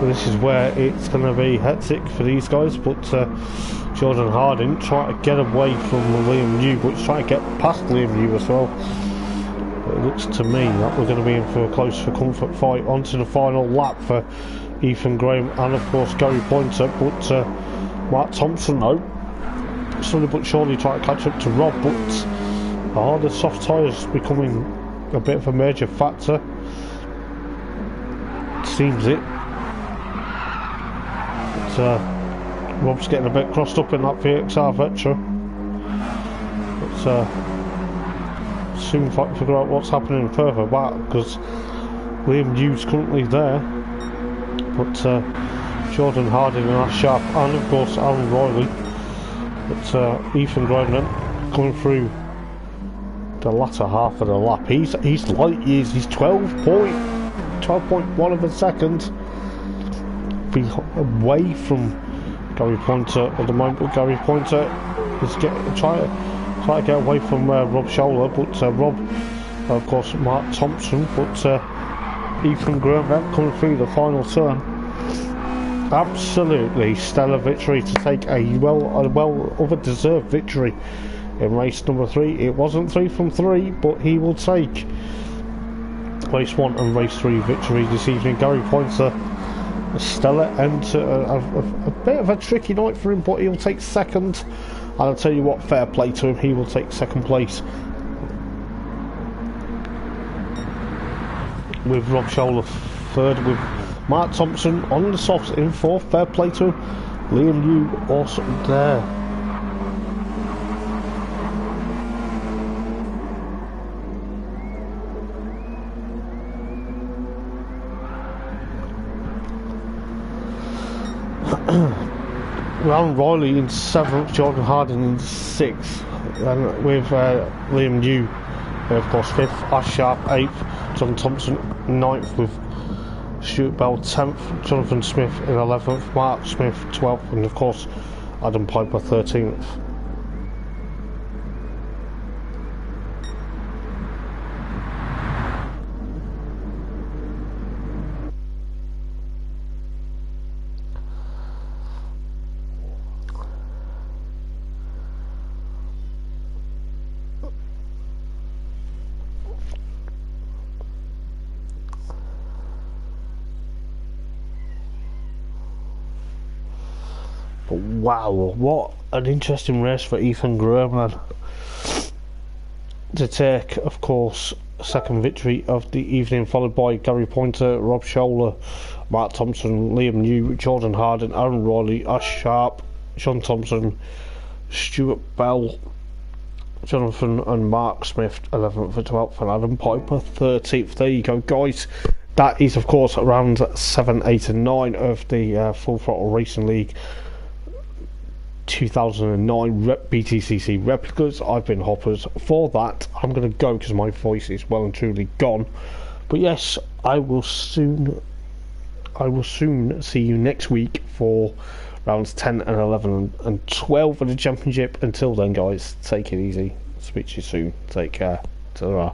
This is where it's going to be hectic for these guys, but Jordan Harding trying to get away from Liam New, but he's trying to get past Liam New as well. But it looks to me that we're going to be in for a close for comfort fight onto the final lap for Ethan Graham and of course Gary Pointer, but Mark Thompson though slowly but surely trying to catch up to Rob, but the soft tyres becoming a bit of a major factor, seems it. But Rob's getting a bit crossed up in that VXR Vectra, but soon figure out what's happening further back, because Liam New's currently there, but Jordan Harding and Ash Sharp and of course Aaron Riley, but Ethan Graham then coming through the latter half of the lap. He's light years, he's 12.1 of a second away from Gary Pointer at the moment, but Gary Pointer is trying to get away from Rob Scholler, but Rob, of course Mark Thompson, but Ethan Graham coming through the final turn. Absolutely stellar victory to take a well deserved victory in race number 3. It wasn't 3 from 3, but he will take race 1 and race 3 victory this evening. Gary Pointer, a stellar end to a bit of a tricky night for him, but he'll take second, and I'll tell you what, fair play to him, he will take second place, with Rob Scholler third, with Mark Thompson on the softs in fourth. Fair play to him. Liam New also there. Aaron Riley in 7th, Jordan Harding in 6th, and with Liam New of course 5th, Ash Sharp 8th, John Thompson 9th, with Stuart Bell 10th, Jonathan Smith in 11th, Mark Smith 12th, and of course Adam Piper 13th. wow, what an interesting race for Ethan Gray, man. To take, of course, second victory of the evening, followed by Gary Pointer, Rob Scholler, Mark Thompson, Liam New, Jordan Harden, Aaron Rawley, Ash Sharp, Sean Thompson, Stuart Bell, Jonathan and Mark Smith 11th and 12th, and Adam Piper 13th. There you go, guys. That is, of course, rounds 7, 8 and 9 of the Full Throttle Racing League 2009 BTCC replicas. I've been Hoppers. For that, I'm going to go because my voice is well and truly gone. But yes, I will soon see you next week for rounds 10 and 11 and 12 of the championship. Until then, guys, take it easy. Speak to you soon. Take care. Ta-ra.